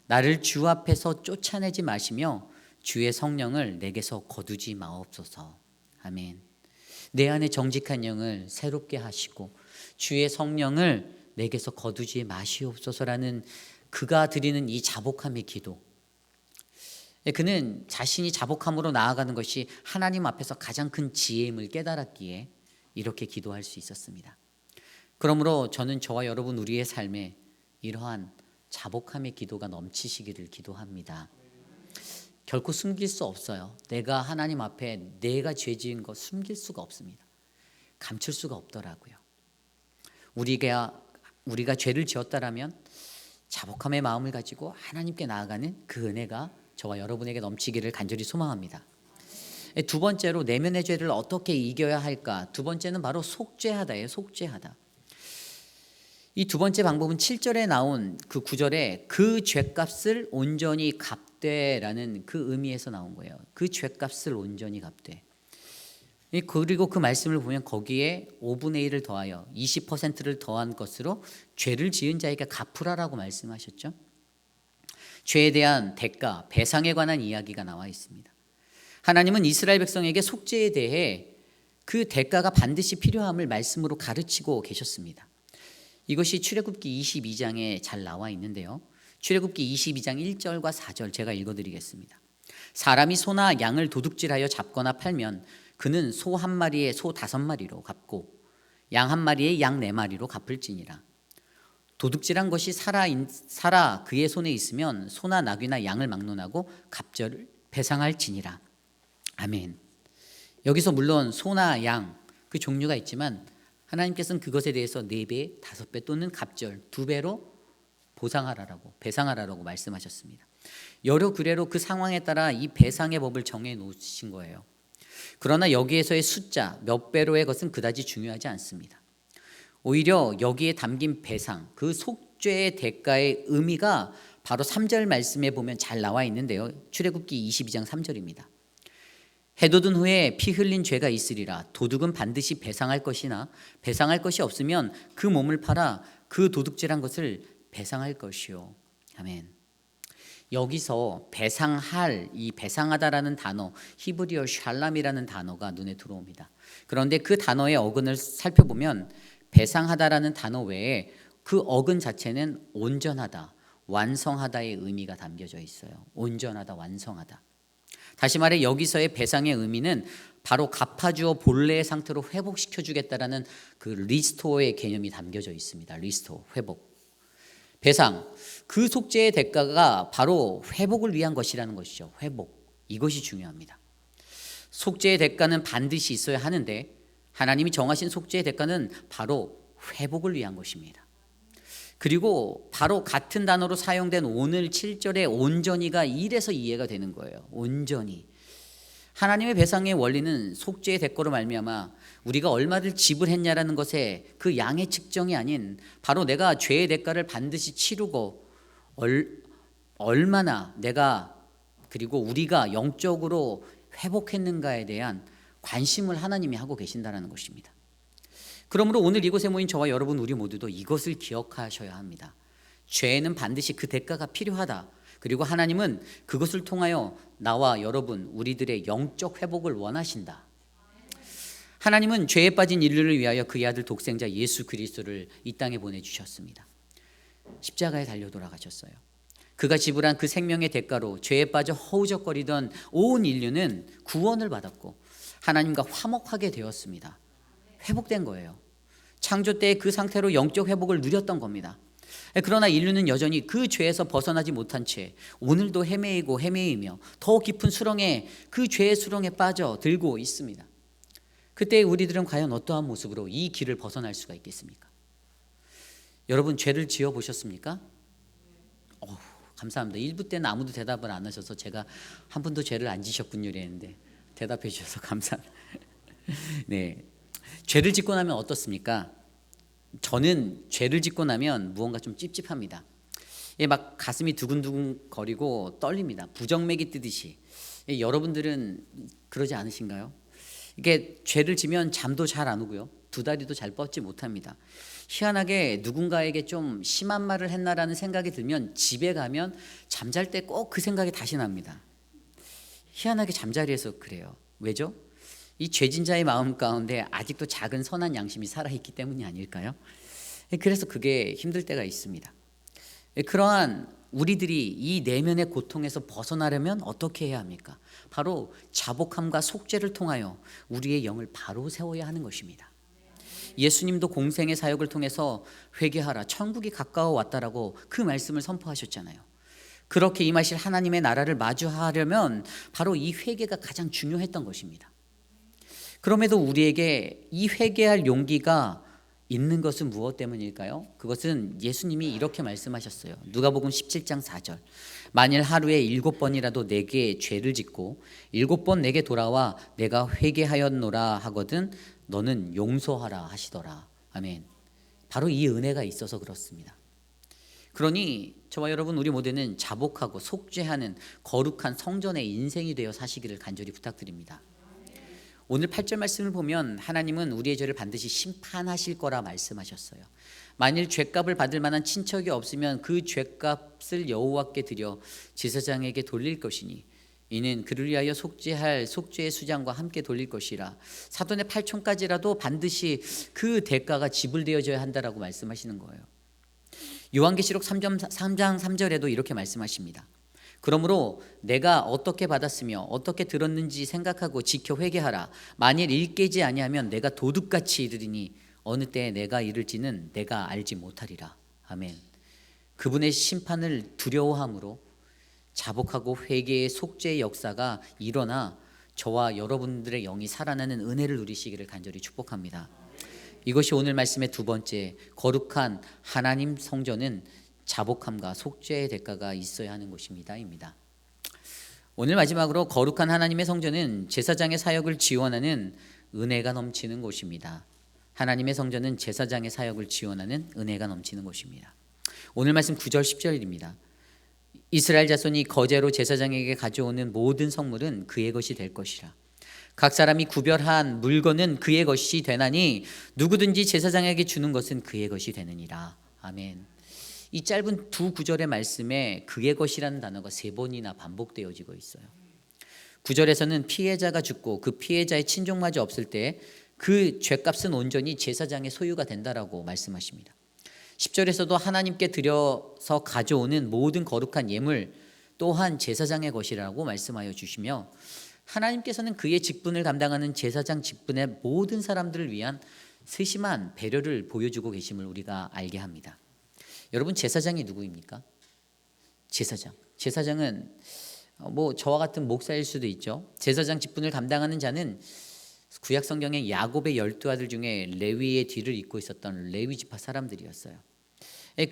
나를 주 앞에서 쫓아내지 마시며 주의 성령을 내게서 거두지 마옵소서. 아멘. 내 안에 정직한 영을 새롭게 하시고 주의 성령을 내게서 거두지 마시옵소서라는 그가 드리는 이 자복함의 기도. 그는 자신이 자복함으로 나아가는 것이 하나님 앞에서 가장 큰 지혜임을 깨달았기에 이렇게 기도할 수 있었습니다. 그러므로 저는 저와 여러분 우리의 삶에 이러한 자복함의 기도가 넘치시기를 기도합니다. 결코 숨길 수 없어요. 내가 하나님 앞에 내가 죄 지은 거 숨길 수가 없습니다. 감출 수가 없더라고요. 우리가 죄를 지었다라면 자복함의 마음을 가지고 하나님께 나아가는 그 은혜가 저와 여러분에게 넘치기를 간절히 소망합니다. 두 번째로 내면의 죄를 어떻게 이겨야 할까? 두 번째는 바로 속죄하다예요. 속죄하다. 이 두 번째 방법은 7절에 나온 그 구절에 그 죄값을 온전히 갚되라는 그 의미에서 나온 거예요. 그 죄값을 온전히 갚되. 그리고 그 말씀을 보면 거기에 5분의 1을 더하여 20%를 더한 것으로 죄를 지은 자에게 갚으라라고 말씀하셨죠. 죄에 대한 대가, 배상에 관한 이야기가 나와 있습니다. 하나님은 이스라엘 백성에게 속죄에 대해 그 대가가 반드시 필요함을 말씀으로 가르치고 계셨습니다. 이것이 출애굽기 22장에 잘 나와 있는데요. 출애굽기 22장 1절과 4절 제가 읽어드리겠습니다. 사람이 소나 양을 도둑질하여 잡거나 팔면 그는 소 한 마리에 소 5마리로 갚고 양 한 마리에 양 4마리로 갚을지니라. 도둑질한 것이 살아 그의 손에 있으면 소나 나귀나 양을 막론하고 갑절을 배상할지니라. 아멘. 여기서 물론 소나 양 그 종류가 있지만 하나님께서는 그것에 대해서 4배, 5배 또는 갑절 2배로 보상하라라고 배상하라라고 말씀하셨습니다. 여러 규례로 그 상황에 따라 이 배상의 법을 정해 놓으신 거예요. 그러나 여기에서의 숫자 몇 배로의 것은 그다지 중요하지 않습니다. 오히려 여기에 담긴 배상, 그 속죄의 대가의 의미가 바로 3절 말씀에 보면 잘 나와 있는데요. 출애굽기 22장 3절입니다. 해 돋은 후에 피 흘린 죄가 있으리라. 도둑은 반드시 배상할 것이나 배상할 것이 없으면 그 몸을 팔아 그 도둑질한 것을 배상할 것이요. 아멘. 여기서 배상할, 이 배상하다라는 단어, 히브리어 샬람이라는 단어가 눈에 들어옵니다. 그런데 그 단어의 어근을 살펴보면 배상하다라는 단어 외에 그 어근 자체는 온전하다, 완성하다의 의미가 담겨져 있어요. 온전하다, 완성하다. 다시 말해 여기서의 배상의 의미는 바로 갚아주어 본래의 상태로 회복시켜주겠다라는 그 리스토어의 개념이 담겨져 있습니다. 리스토어, 회복. 배상, 그 속죄의 대가가 바로 회복을 위한 것이라는 것이죠. 회복, 이것이 중요합니다. 속죄의 대가는 반드시 있어야 하는데 하나님이 정하신 속죄의 대가는 바로 회복을 위한 것입니다. 그리고 바로 같은 단어로 사용된 오늘 7절의 온전히가 이래서 이해가 되는 거예요. 온전히. 하나님의 배상의 원리는 속죄의 대가로 말미암아 우리가 얼마를 지불했냐라는 것에 그 양의 측정이 아닌 바로 내가 죄의 대가를 반드시 치르고 얼마나 내가 그리고 우리가 영적으로 회복했는가에 대한 관심을 하나님이 하고 계신다는 것입니다. 그러므로 오늘 이곳에 모인 저와 여러분 우리 모두도 이것을 기억하셔야 합니다. 죄에는 반드시 그 대가가 필요하다. 그리고 하나님은 그것을 통하여 나와 여러분 우리들의 영적 회복을 원하신다. 하나님은 죄에 빠진 인류를 위하여 그의 아들 독생자 예수 그리스도를 이 땅에 보내주셨습니다. 십자가에 달려 돌아가셨어요. 그가 지불한 그 생명의 대가로 죄에 빠져 허우적거리던 온 인류는 구원을 받았고 하나님과 화목하게 되었습니다. 회복된 거예요. 창조 때 그 상태로 영적 회복을 누렸던 겁니다. 그러나 인류는 여전히 그 죄에서 벗어나지 못한 채 오늘도 헤매이며 더 깊은 수렁에 그 죄의 수렁에 빠져 들고 있습니다. 그때 우리들은 과연 어떠한 모습으로 이 길을 벗어날 수가 있겠습니까? 여러분 죄를 지어 보셨습니까? 감사합니다. 1부 때는 아무도 대답을 안 하셔서 제가 한 분도 죄를 안 지셨군요 이랬는데 대답해 주셔서 감사합니다. 네, 죄를 짓고 나면 어떻습니까? 저는 죄를 짓고 나면 무언가 좀 찝찝합니다. 막 가슴이 두근두근 거리고 떨립니다. 부정맥이 뜨듯이. 여러분들은 그러지 않으신가요? 이게 죄를 지면 잠도 잘 안 오고요. 두 다리도 잘 뻗지 못합니다. 희한하게 누군가에게 좀 심한 말을 했나라는 생각이 들면 집에 가면 잠잘 때 꼭 그 생각이 다시 납니다. 희한하게 잠자리에서 그래요. 왜죠? 이 죄진 자의 마음 가운데 아직도 작은 선한 양심이 살아있기 때문이 아닐까요? 그래서 그게 힘들 때가 있습니다. 그러한 우리들이 이 내면의 고통에서 벗어나려면 어떻게 해야 합니까? 바로 자복함과 속죄를 통하여 우리의 영을 바로 세워야 하는 것입니다. 예수님도 공생의 사역을 통해서 회개하라 천국이 가까워 왔다라고 그 말씀을 선포하셨잖아요. 그렇게 임하실 하나님의 나라를 마주하려면 바로 이 회개가 가장 중요했던 것입니다. 그럼에도 우리에게 이 회개할 용기가 있는 것은 무엇 때문일까요? 그것은 예수님이 이렇게 말씀하셨어요. 누가복음 17장 4절. 만일 하루에 7번이라도 내게 죄를 짓고 7번 내게 돌아와 내가 회개하였노라 하거든 너는 용서하라 하시더라. 아멘. 바로 이 은혜가 있어서 그렇습니다. 그러니 저와 여러분 우리 모두는 자복하고 속죄하는 거룩한 성전의 인생이 되어 사시기를 간절히 부탁드립니다. 오늘 8절 말씀을 보면 하나님은 우리의 죄를 반드시 심판하실 거라 말씀하셨어요. 만일 죄값을 받을 만한 친척이 없으면 그 죄값을 여호와께 드려 제사장에게 돌릴 것이니 이는 그를 위하여 속죄할 속죄의 수장과 함께 돌릴 것이라. 사돈의 8촌까지라도 반드시 그 대가가 지불되어져야 한다라고 말씀하시는 거예요. 요한계시록 3장 3절에도 이렇게 말씀하십니다. 그러므로 내가 어떻게 받았으며 어떻게 들었는지 생각하고 지켜 회개하라. 만일 일깨지 아니하면 내가 도둑같이 이르리니 어느 때에 내가 이를지는 내가 알지 못하리라. 아멘. 그분의 심판을 두려워함으로 자복하고 회개의 속죄의 역사가 일어나 저와 여러분들의 영이 살아나는 은혜를 누리시기를 간절히 축복합니다. 이것이 오늘 말씀의 두 번째, 거룩한 하나님 성전은 자복함과 속죄의 대가가 있어야 하는 곳입니다.입니다. 오늘 마지막으로 거룩한 하나님의 성전은 제사장의 사역을 지원하는 은혜가 넘치는 곳입니다. 하나님의 성전은 제사장의 사역을 지원하는 은혜가 넘치는 곳입니다. 오늘 말씀 9절 10절입니다. 이스라엘 자손이 거제로 제사장에게 가져오는 모든 성물은 그의 것이 될 것이라. 각 사람이 구별한 물건은 그의 것이 되나니 누구든지 제사장에게 주는 것은 그의 것이 되느니라. 아멘. 이 짧은 두 구절의 말씀에 그의 것이라는 단어가 3번이나 반복되어지고 있어요. 9절에서는 피해자가 죽고 그 피해자의 친족마저 없을 때 그 죄값은 온전히 제사장의 소유가 된다라고 말씀하십니다. 10절에서도 하나님께 드려서 가져오는 모든 거룩한 예물 또한 제사장의 것이라고 말씀하여 주시며 하나님께서는 그의 직분을 감당하는 제사장 직분의 모든 사람들을 위한 세심한 배려를 보여주고 계심을 우리가 알게 합니다. 여러분 제사장이 누구입니까? 제사장은 저와 같은 목사일 수도 있죠. 제사장 직분을 감당하는 자는 구약 성경의 야곱의 12아들 중에 레위의 뒤를 잇고 있었던 레위 지파 사람들이었어요.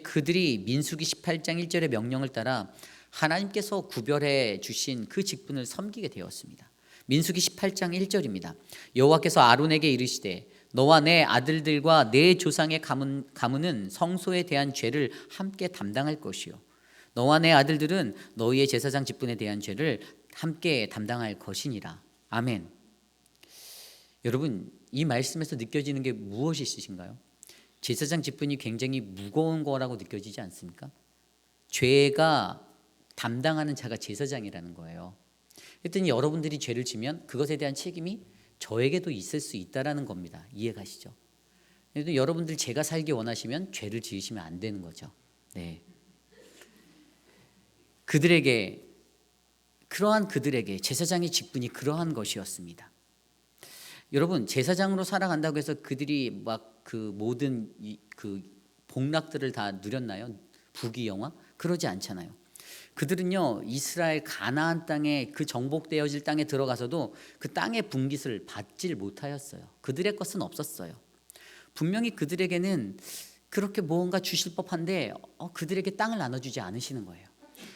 그들이 민수기 18장 1절의 명령을 따라 하나님께서 구별해 주신 그 직분을 섬기게 되었습니다. 민수기 18장 1절입니다. 여호와께서 아론에게 이르시되 너와 내 아들들과 내 조상의 가문은 성소에 대한 죄를 함께 담당할 것이요 너와 내 아들들은 너희의 제사장 직분에 대한 죄를 함께 담당할 것이니라. 아멘. 여러분 이 말씀에서 느껴지는 게 무엇이 있으신가요? 제사장 직분이 굉장히 무거운 거라고 느껴지지 않습니까? 죄가 담당하는 자가 제사장이라는 거예요. 그랬더니 여러분들이 죄를 지면 그것에 대한 책임이 저에게도 있을 수 있다라는 겁니다. 이해가시죠? 그래도 여러분들 제가 살기 원하시면 죄를 지으시면 안 되는 거죠. 네. 그들에게 제사장의 직분이 그러한 것이었습니다. 여러분 제사장으로 살아간다고 해서 그들이 막 그 모든 그 복락들을 다 누렸나요? 부귀영화? 그러지 않잖아요. 그들은요 이스라엘 가나안 땅에 그 정복되어질 땅에 들어가서도 그 땅의 분깃을 받질 못하였어요. 그들의 것은 없었어요. 분명히 그들에게는 그렇게 무언가 주실 법한데 그들에게 땅을 나눠주지 않으시는 거예요.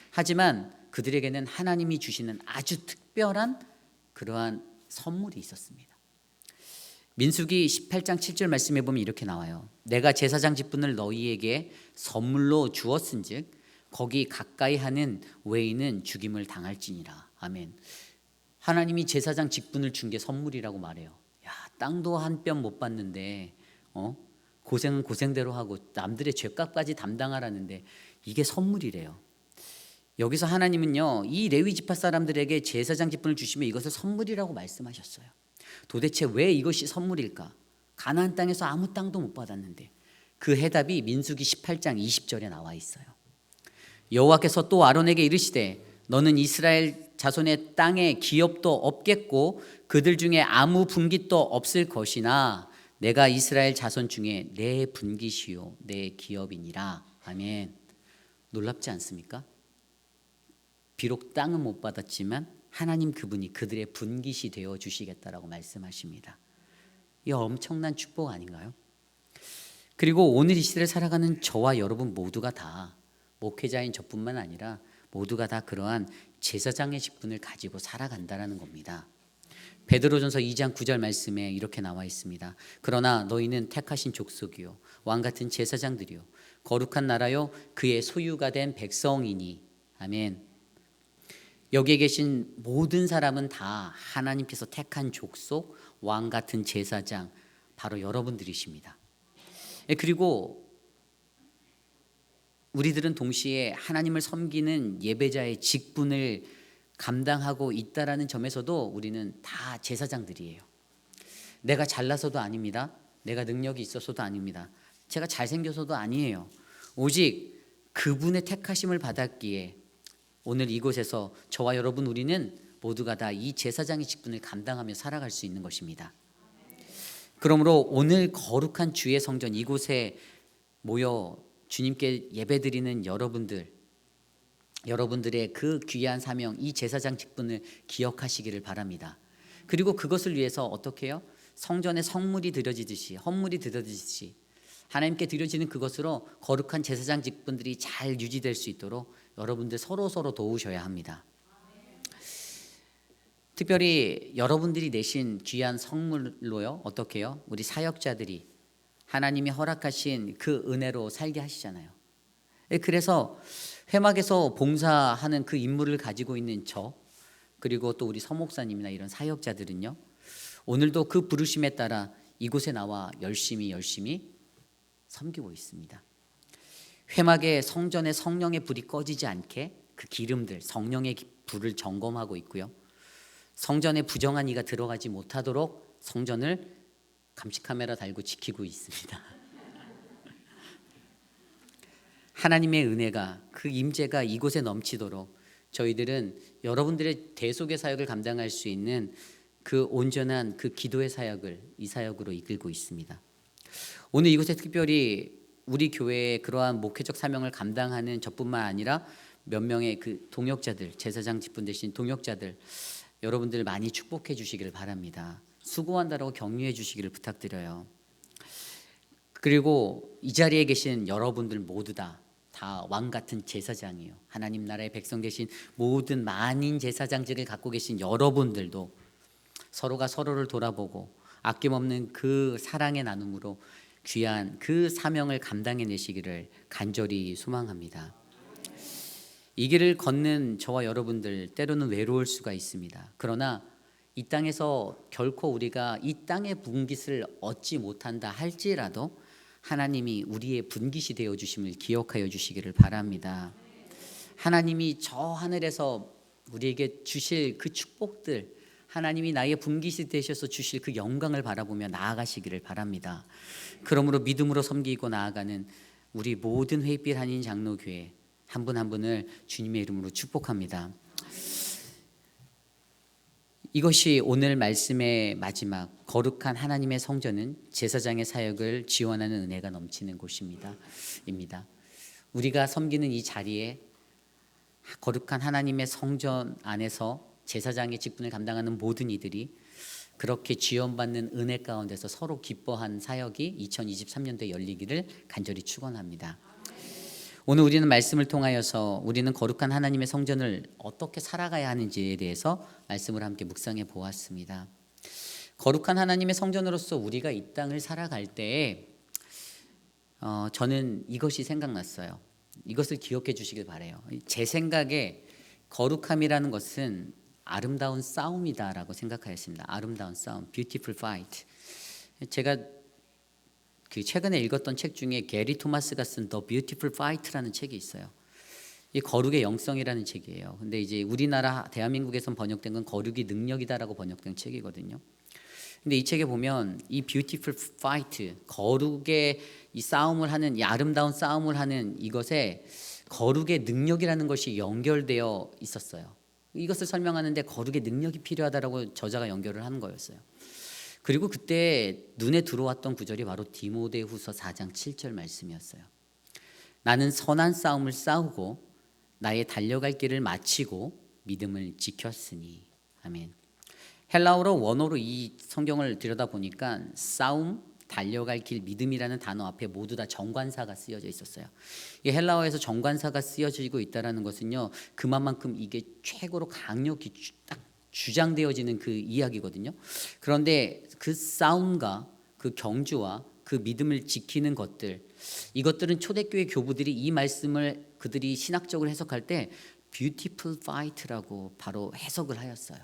하지만 그들에게는 하나님이 주시는 아주 특별한 그러한 선물이 있었습니다. 민수기 18장 7절 말씀해 보면 이렇게 나와요. 내가 제사장 직분을 너희에게 선물로 주었은즉 거기 가까이 하는 외인은 죽임을 당할지니라. 아멘. 하나님이 제사장 직분을 준 게 선물이라고 말해요. 야, 땅도 한 뼘 못 받는데 고생은 고생대로 하고 남들의 죄값까지 담당하라는데 이게 선물이래요. 여기서 하나님은요 이 레위 지파 사람들에게 제사장 직분을 주시며 이것을 선물이라고 말씀하셨어요. 도대체 왜 이것이 선물일까? 가나안 땅에서 아무 땅도 못 받았는데 그 해답이 민수기 18장 20절에 나와 있어요. 여호와께서 또 아론에게 이르시되 너는 이스라엘 자손의 땅에 기업도 없겠고 그들 중에 아무 분깃도 없을 것이나 내가 이스라엘 자손 중에 내 분깃이요 내 기업이니라. 아멘. 놀랍지 않습니까? 비록 땅은 못 받았지만 하나님 그분이 그들의 분깃이 되어 주시겠다라고 말씀하십니다. 이 엄청난 축복 아닌가요? 그리고 오늘 이 시대를 살아가는 저와 여러분 모두가 다 목회자인 저뿐만 아니라 모두가 다 그러한 제사장의 직분을 가지고 살아간다라는 겁니다. 베드로전서 2장 9절 말씀에 이렇게 나와 있습니다. 그러나 너희는 택하신 족속이요 왕 같은 제사장들이요 거룩한 나라요 그의 소유가 된 백성이니. 아멘. 여기에 계신 모든 사람은 다 하나님께서 택한 족속, 왕 같은 제사장, 바로 여러분들이십니다. 그리고 우리들은 동시에 하나님을 섬기는 예배자의 직분을 감당하고 있다라는 점에서도 우리는 다 제사장들이에요. 내가 잘나서도 아닙니다. 내가 능력이 있어서도 아닙니다. 제가 잘생겨서도 아니에요. 오직 그분의 택하심을 받았기에 오늘 이곳에서 저와 여러분 우리는 모두가 다 이 제사장의 직분을 감당하며 살아갈 수 있는 것입니다. 그러므로 오늘 거룩한 주의 성전 이곳에 모여 주님께 예배드리는 여러분들의 그 귀한 사명, 이 제사장 직분을 기억하시기를 바랍니다. 그리고 그것을 위해서 어떻게 해요? 성전에 성물이 드려지듯이, 헌물이 드려지듯이 하나님께 드려지는 그것으로 거룩한 제사장 직분들이 잘 유지될 수 있도록 여러분들 서로 도우셔야 합니다. 특별히 여러분들이 내신 귀한 성물로요, 어떻게 해요? 우리 사역자들이 하나님이 허락하신 그 은혜로 살게 하시잖아요. 그래서 회막에서 봉사하는 그 임무를 가지고 있는 저, 그리고 또 우리 서목사님이나 이런 사역자들은요, 오늘도 그 부르심에 따라 이곳에 나와 열심히 섬기고 있습니다. 회막의 성전의 성령의 불이 꺼지지 않게 그 기름들, 성령의 불을 점검하고 있고요. 성전에 부정한 이가 들어가지 못하도록 성전을 감시카메라 달고 지키고 있습니다. 하나님의 은혜가, 그 임재가 이곳에 넘치도록 저희들은 여러분들의 대속의 사역을 감당할 수 있는 그 온전한 그 기도의 사역을 이 사역으로 이끌고 있습니다. 오늘 이곳에 특별히 우리 교회의 그러한 목회적 사명을 감당하는 저뿐만 아니라 몇 명의 그 동역자들, 제사장 직분 되신 동역자들, 여러분들 많이 축복해 주시기를 바랍니다. 수고한다라고 격려해 주시기를 부탁드려요. 그리고 이 자리에 계신 여러분들 모두 다 왕 같은 제사장이에요. 하나님 나라의 백성 되신 모든 만인 제사장직을 갖고 계신 여러분들도 서로가 서로를 돌아보고 아낌없는 그 사랑의 나눔으로 귀한 그 사명을 감당해내시기를 간절히 소망합니다. 이 길을 걷는 저와 여러분들 때로는 외로울 수가 있습니다. 그러나 이 땅에서 결코 우리가 이 땅의 분깃을 얻지 못한다 할지라도 하나님이 우리의 분깃이 되어 주심을 기억하여 주시기를 바랍니다. 하나님이 저 하늘에서 우리에게 주실 그 축복들, 하나님이 나의 분깃이 되셔서 주실 그 영광을 바라보며 나아가시기를 바랍니다. 그러므로 믿음으로 섬기고 나아가는 우리 모든 회빛 한인 장로교회 한 분 한 분을 주님의 이름으로 축복합니다. 이것이 오늘 말씀의 마지막, 거룩한 하나님의 성전은 제사장의 사역을 지원하는 은혜가 넘치는 곳입니다. 우리가 섬기는 이 자리에 거룩한 하나님의 성전 안에서 제사장의 직분을 감당하는 모든 이들이 그렇게 지원받는 은혜 가운데서 서로 기뻐한 사역이 2023년도에 열리기를 간절히 축원합니다. 오늘 우리는 말씀을 통하여서 우리는 거룩한 하나님의 성전을 어떻게 살아가야 하는지에 대해서 말씀을 함께 묵상해 보았습니다. 거룩한 하나님의 성전으로서 우리가 이 땅을 살아갈 때에 저는 이것이 생각났어요. 이것을 기억해 주시길 바라요. 제 생각에 거룩함이라는 것은 아름다운 싸움이다라고 생각하였습니다. 아름다운 싸움, beautiful fight. 제가 최근에 읽었던 책 중에 게리 토마스가 쓴 The Beautiful Fight라는 책이 있어요. 이 거룩의 영성이라는 책이에요. 근데 이제 우리나라 대한민국에선 번역된 건 거룩이 능력이다라고 번역된 책이거든요. 근데 이 책에 보면 이 Beautiful Fight, 거룩의 이 싸움을 하는, 이 아름다운 싸움을 하는 이것에 거룩의 능력이라는 것이 연결되어 있었어요. 이것을 설명하는데 거룩의 능력이 필요하다라고 저자가 연결을 하는 거였어요. 그리고 그때 눈에 들어왔던 구절이 바로 디모데후서 4장 7절 말씀이었어요. 나는 선한 싸움을 싸우고 나의 달려갈 길을 마치고 믿음을 지켰으니. 아멘. 헬라어로 원어로 이 성경을 들여다보니까 싸움, 달려갈 길 믿음이라는 단어 앞에 모두 다 정관사가 쓰여져 있었어요. 이 헬라어에서 정관사가 쓰여지고 있다라는 것은요, 그만큼 이게 최고로 강력히 딱 주장되어지는 그 이야기거든요. 그런데 그 싸움과 그 경주와 그 믿음을 지키는 것들, 이것들은 초대교회 교부들이 이 말씀을 그들이 신학적으로 해석할 때 beautiful fight라고 바로 해석을 하였어요.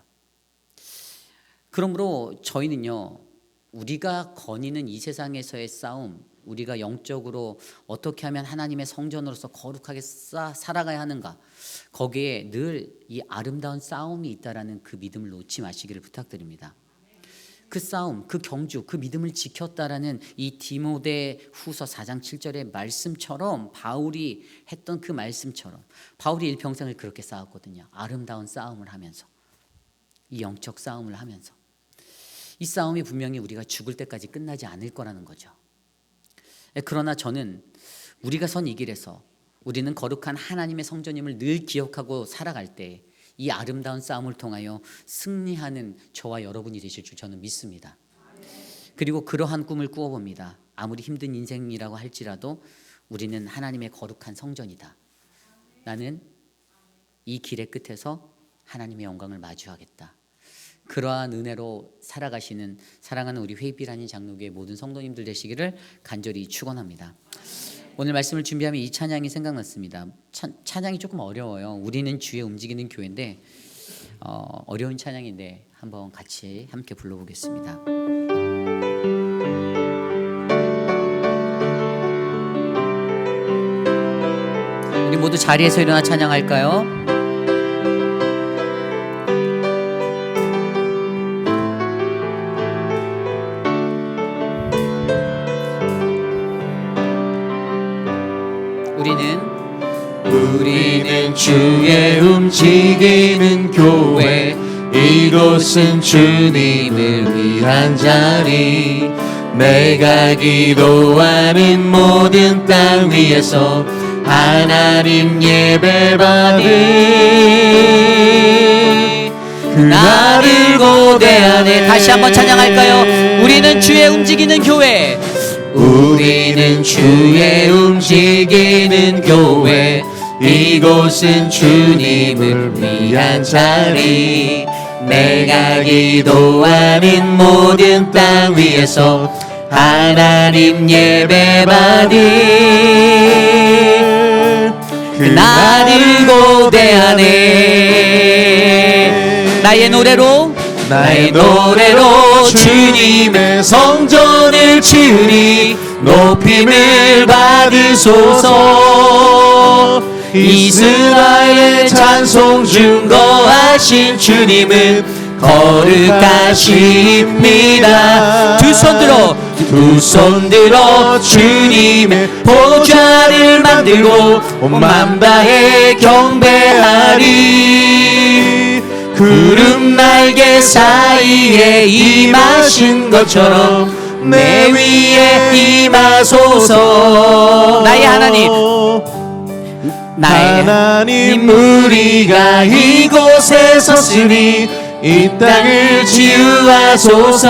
그러므로 저희는요, 우리가 거니는 이 세상에서의 싸움, 우리가 영적으로 어떻게 하면 하나님의 성전으로서 거룩하게 살아가야 하는가, 거기에 늘 이 아름다운 싸움이 있다라는 그 믿음을 놓지 마시기를 부탁드립니다. 그 싸움, 그 경주, 그 믿음을 지켰다라는 이 디모데후서 4장 7절의 말씀처럼, 바울이 했던 그 말씀처럼 바울이 일평생을 그렇게 싸웠거든요. 아름다운 싸움을 하면서, 이 영적 싸움을 하면서. 이 싸움이 분명히 우리가 죽을 때까지 끝나지 않을 거라는 거죠. 그러나 저는 우리가 선 이 길에서 우리는 거룩한 하나님의 성전임을 늘 기억하고 살아갈 때 이 아름다운 싸움을 통하여 승리하는 저와 여러분이 되실 줄 저는 믿습니다. 그리고 그러한 꿈을 꾸어봅니다. 아무리 힘든 인생이라고 할지라도 우리는 하나님의 거룩한 성전이다. 나는 이 길의 끝에서 하나님의 영광을 마주하겠다. 그러한 은혜로 살아가시는 사랑하는 우리 회입길 한인 장로교회 모든 성도님들 되시기를 간절히 축원합니다. 오늘 말씀을 준비하면 이 찬양이 생각났습니다. 찬양이 조금 어려워요. 우리는 주의 움직이는 교회인데 어려운 찬양인데 한번 같이 함께 불러보겠습니다. 우리 모두 자리에서 일어나 찬양할까요? 우리는 주의 움직이는 교회, 이곳은 주님을 위한 자리. 내가 기도하는 모든 땅 위에서 하나님 예배받을 그날을 고대하네. 다시 한번 찬양할까요? 우리는 주의 움직이는 교회, 우리는 주의 움직이는 교회, 이곳은 주님을 위한 자리. 내가 기도하는 모든 땅 위에서 하나님 예배받을 그날을 고대하네. 나의 노래로 주님의 성전을 치리 높임을 받으소서. 이스라엘 찬송 증거하신 주님은 거룩하십니다. 두 손 들어 주님의 보좌를 만들고 온 만방에 경배하리. 구름 날개 사이에 임하신 것처럼 내 위에 임하소서. 나의 하나님, 하나님, 우리가 이곳에 섰으니 이 땅을 치유하소서.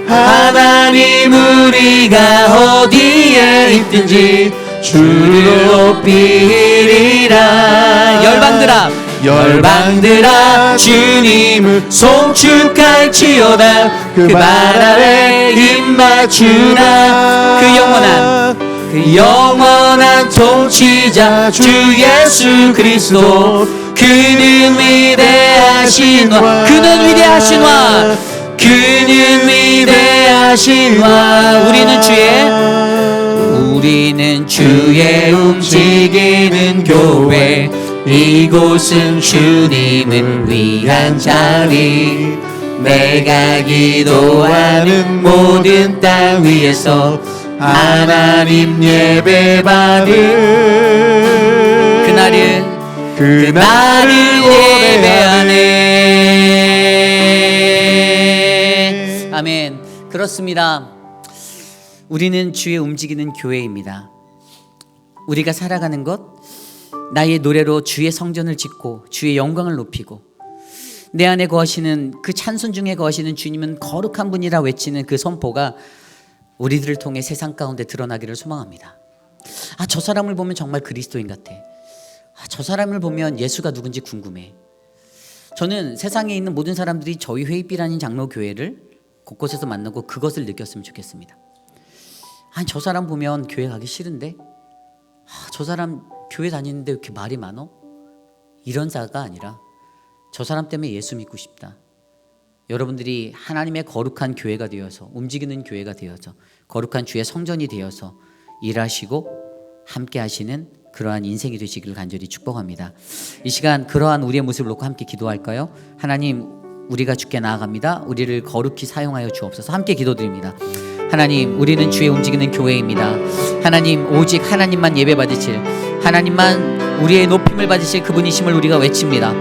하나님, 우리가 어디에 있든지 주를 높이리라. 열방들아 주님을 송축할지어다. 그 발 아래 힘 맞추라. 그 영원한 통치자 주 예수 그리스도. 그는 위대하신 와, 그는 위대하신 와. 우리는 주의 움직이는 교회, 이곳은 주님을 위한 자리. 내가 기도하는 모든 땅 위에서 하나님 예배받을 그날을 예배하네. 아멘. 그렇습니다. 우리는 주의 움직이는 교회입니다. 우리가 살아가는 것, 나의 노래로 주의 성전을 짓고 주의 영광을 높이고 내 안에 거하시는 그 찬송 중에 거하시는 주님은 거룩한 분이라 외치는 그 선포가 우리들을 통해 세상 가운데 드러나기를 소망합니다. 저 사람을 보면 정말 그리스도인 같아. 저 사람을 보면 예수가 누군지 궁금해. 저는 세상에 있는 모든 사람들이 저희 회의빌 아닌 장로교회를 곳곳에서 만나고 그것을 느꼈으면 좋겠습니다. 저 사람 보면 교회 가기 싫은데, 저 사람 교회 다니는데 왜 이렇게 말이 많어? 이런 자가 아니라 저 사람 때문에 예수 믿고 싶다. 여러분들이 하나님의 거룩한 교회가 되어서, 움직이는 교회가 되어서, 거룩한 주의 성전이 되어서 일하시고 함께 하시는 그러한 인생이 되시기를 간절히 축복합니다. 이 시간 그러한 우리의 모습을 놓고 함께 기도할까요? 하나님, 우리가 주께 나아갑니다. 우리를 거룩히 사용하여 주옵소서. 함께 기도드립니다. 하나님, 우리는 주의 움직이는 교회입니다. 하나님, 오직 하나님만 예배 받으실, 하나님만 우리의 높임을 받으실 그분이심을 우리가 외칩니다.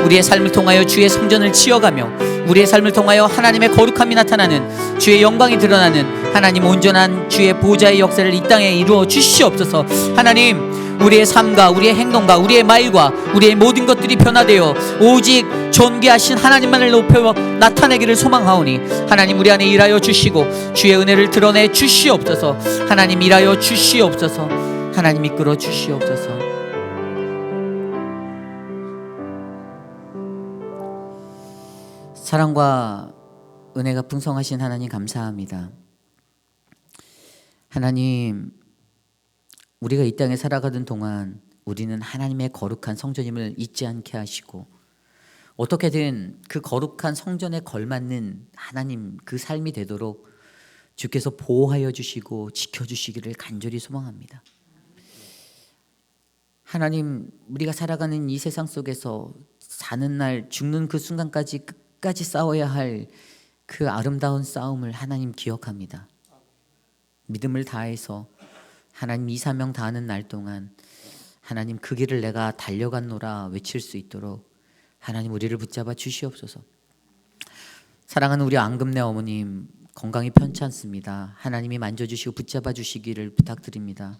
우리의 삶을 통하여 주의 성전을 치어가며 우리의 삶을 통하여 하나님의 거룩함이 나타나는, 주의 영광이 드러나는 하나님 온전한 주의 보좌의 역사를 이 땅에 이루어 주시옵소서. 하나님, 우리의 삶과 우리의 행동과 우리의 말과 우리의 모든 것들이 변화되어 오직 존귀하신 하나님만을 높여 나타내기를 소망하오니 하나님, 우리 안에 일하여 주시고 주의 은혜를 드러내 주시옵소서. 하나님, 일하여 주시옵소서. 하나님, 이끌어 주시옵소서. 사랑과 은혜가 풍성하신 하나님, 감사합니다. 하나님, 우리가 이 땅에 살아가던 동안 우리는 하나님의 거룩한 성전임을 잊지 않게 하시고, 어떻게든 그 거룩한 성전에 걸맞는 하나님 그 삶이 되도록 주께서 보호하여 주시고 지켜주시기를 간절히 소망합니다. 하나님, 우리가 살아가는 이 세상 속에서 사는 날, 죽는 그 순간까지 끝까지 싸워야 할 그 아름다운 싸움을 하나님 기억합니다. 믿음을 다해서 하나님 이 사명 다하는 날 동안 하나님, 그 길을 내가 달려갔노라 외칠 수 있도록 하나님, 우리를 붙잡아 주시옵소서. 사랑하는 우리 앙금네 어머님, 건강이 편치 않습니다. 하나님이 만져주시고 붙잡아 주시기를 부탁드립니다.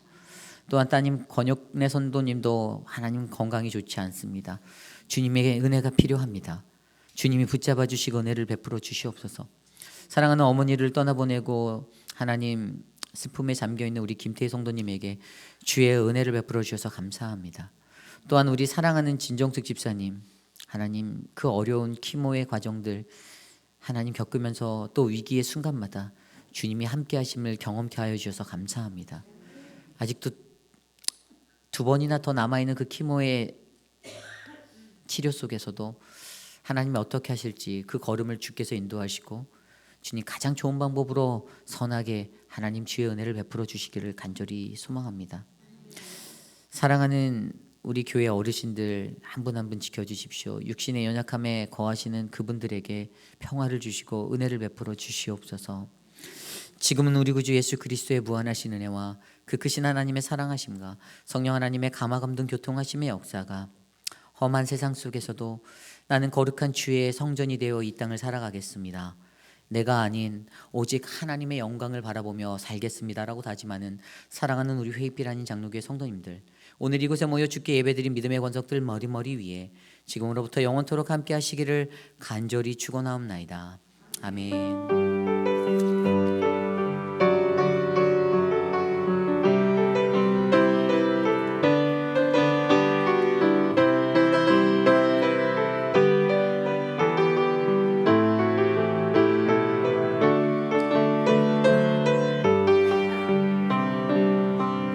또한 따님 권혁래 선도님도 하나님 건강이 좋지 않습니다. 주님의 은혜가 필요합니다. 주님이 붙잡아 주시고 은혜를 베풀어 주시옵소서. 사랑하는 어머니를 떠나보내고 하나님 슬픔에 잠겨있는 우리 김태희 성도님에게 주의 은혜를 베풀어 주셔서 감사합니다. 또한 우리 사랑하는 진정숙 집사님, 하나님 그 어려운 키모의 과정들 하나님 겪으면서 또 위기의 순간마다 주님이 함께 하심을 경험케 하여 주셔서 감사합니다. 아직도 2번이나 더 남아있는 그 키모의 치료 속에서도 하나님이 어떻게 하실지 그 걸음을 주께서 인도하시고 주님 가장 좋은 방법으로 선하게 하나님 주의 은혜를 베풀어 주시기를 간절히 소망합니다. 사랑하는 우리 교회 어르신들 한 분 한 분 지켜주십시오. 육신의 연약함에 거하시는 그분들에게 평화를 주시고 은혜를 베풀어 주시옵소서. 지금은 우리 구주 예수 그리스도의 무한하신 은혜와 그 크신 하나님의 사랑하심과 성령 하나님의 감화감동 교통하심의 역사가 험한 세상 속에서도 나는 거룩한 주의 성전이 되어 이 땅을 살아가겠습니다. 내가 아닌 오직 하나님의 영광을 바라보며 살겠습니다라고 다짐하는 사랑하는 우리 회의빌 아닌 장로교회 성도님들, 오늘 이곳에 모여 주께 예배드린 믿음의 권속들 머리 위에 지금으로부터 영원토록 함께 하시기를 간절히 축원하옵나이다. 아멘.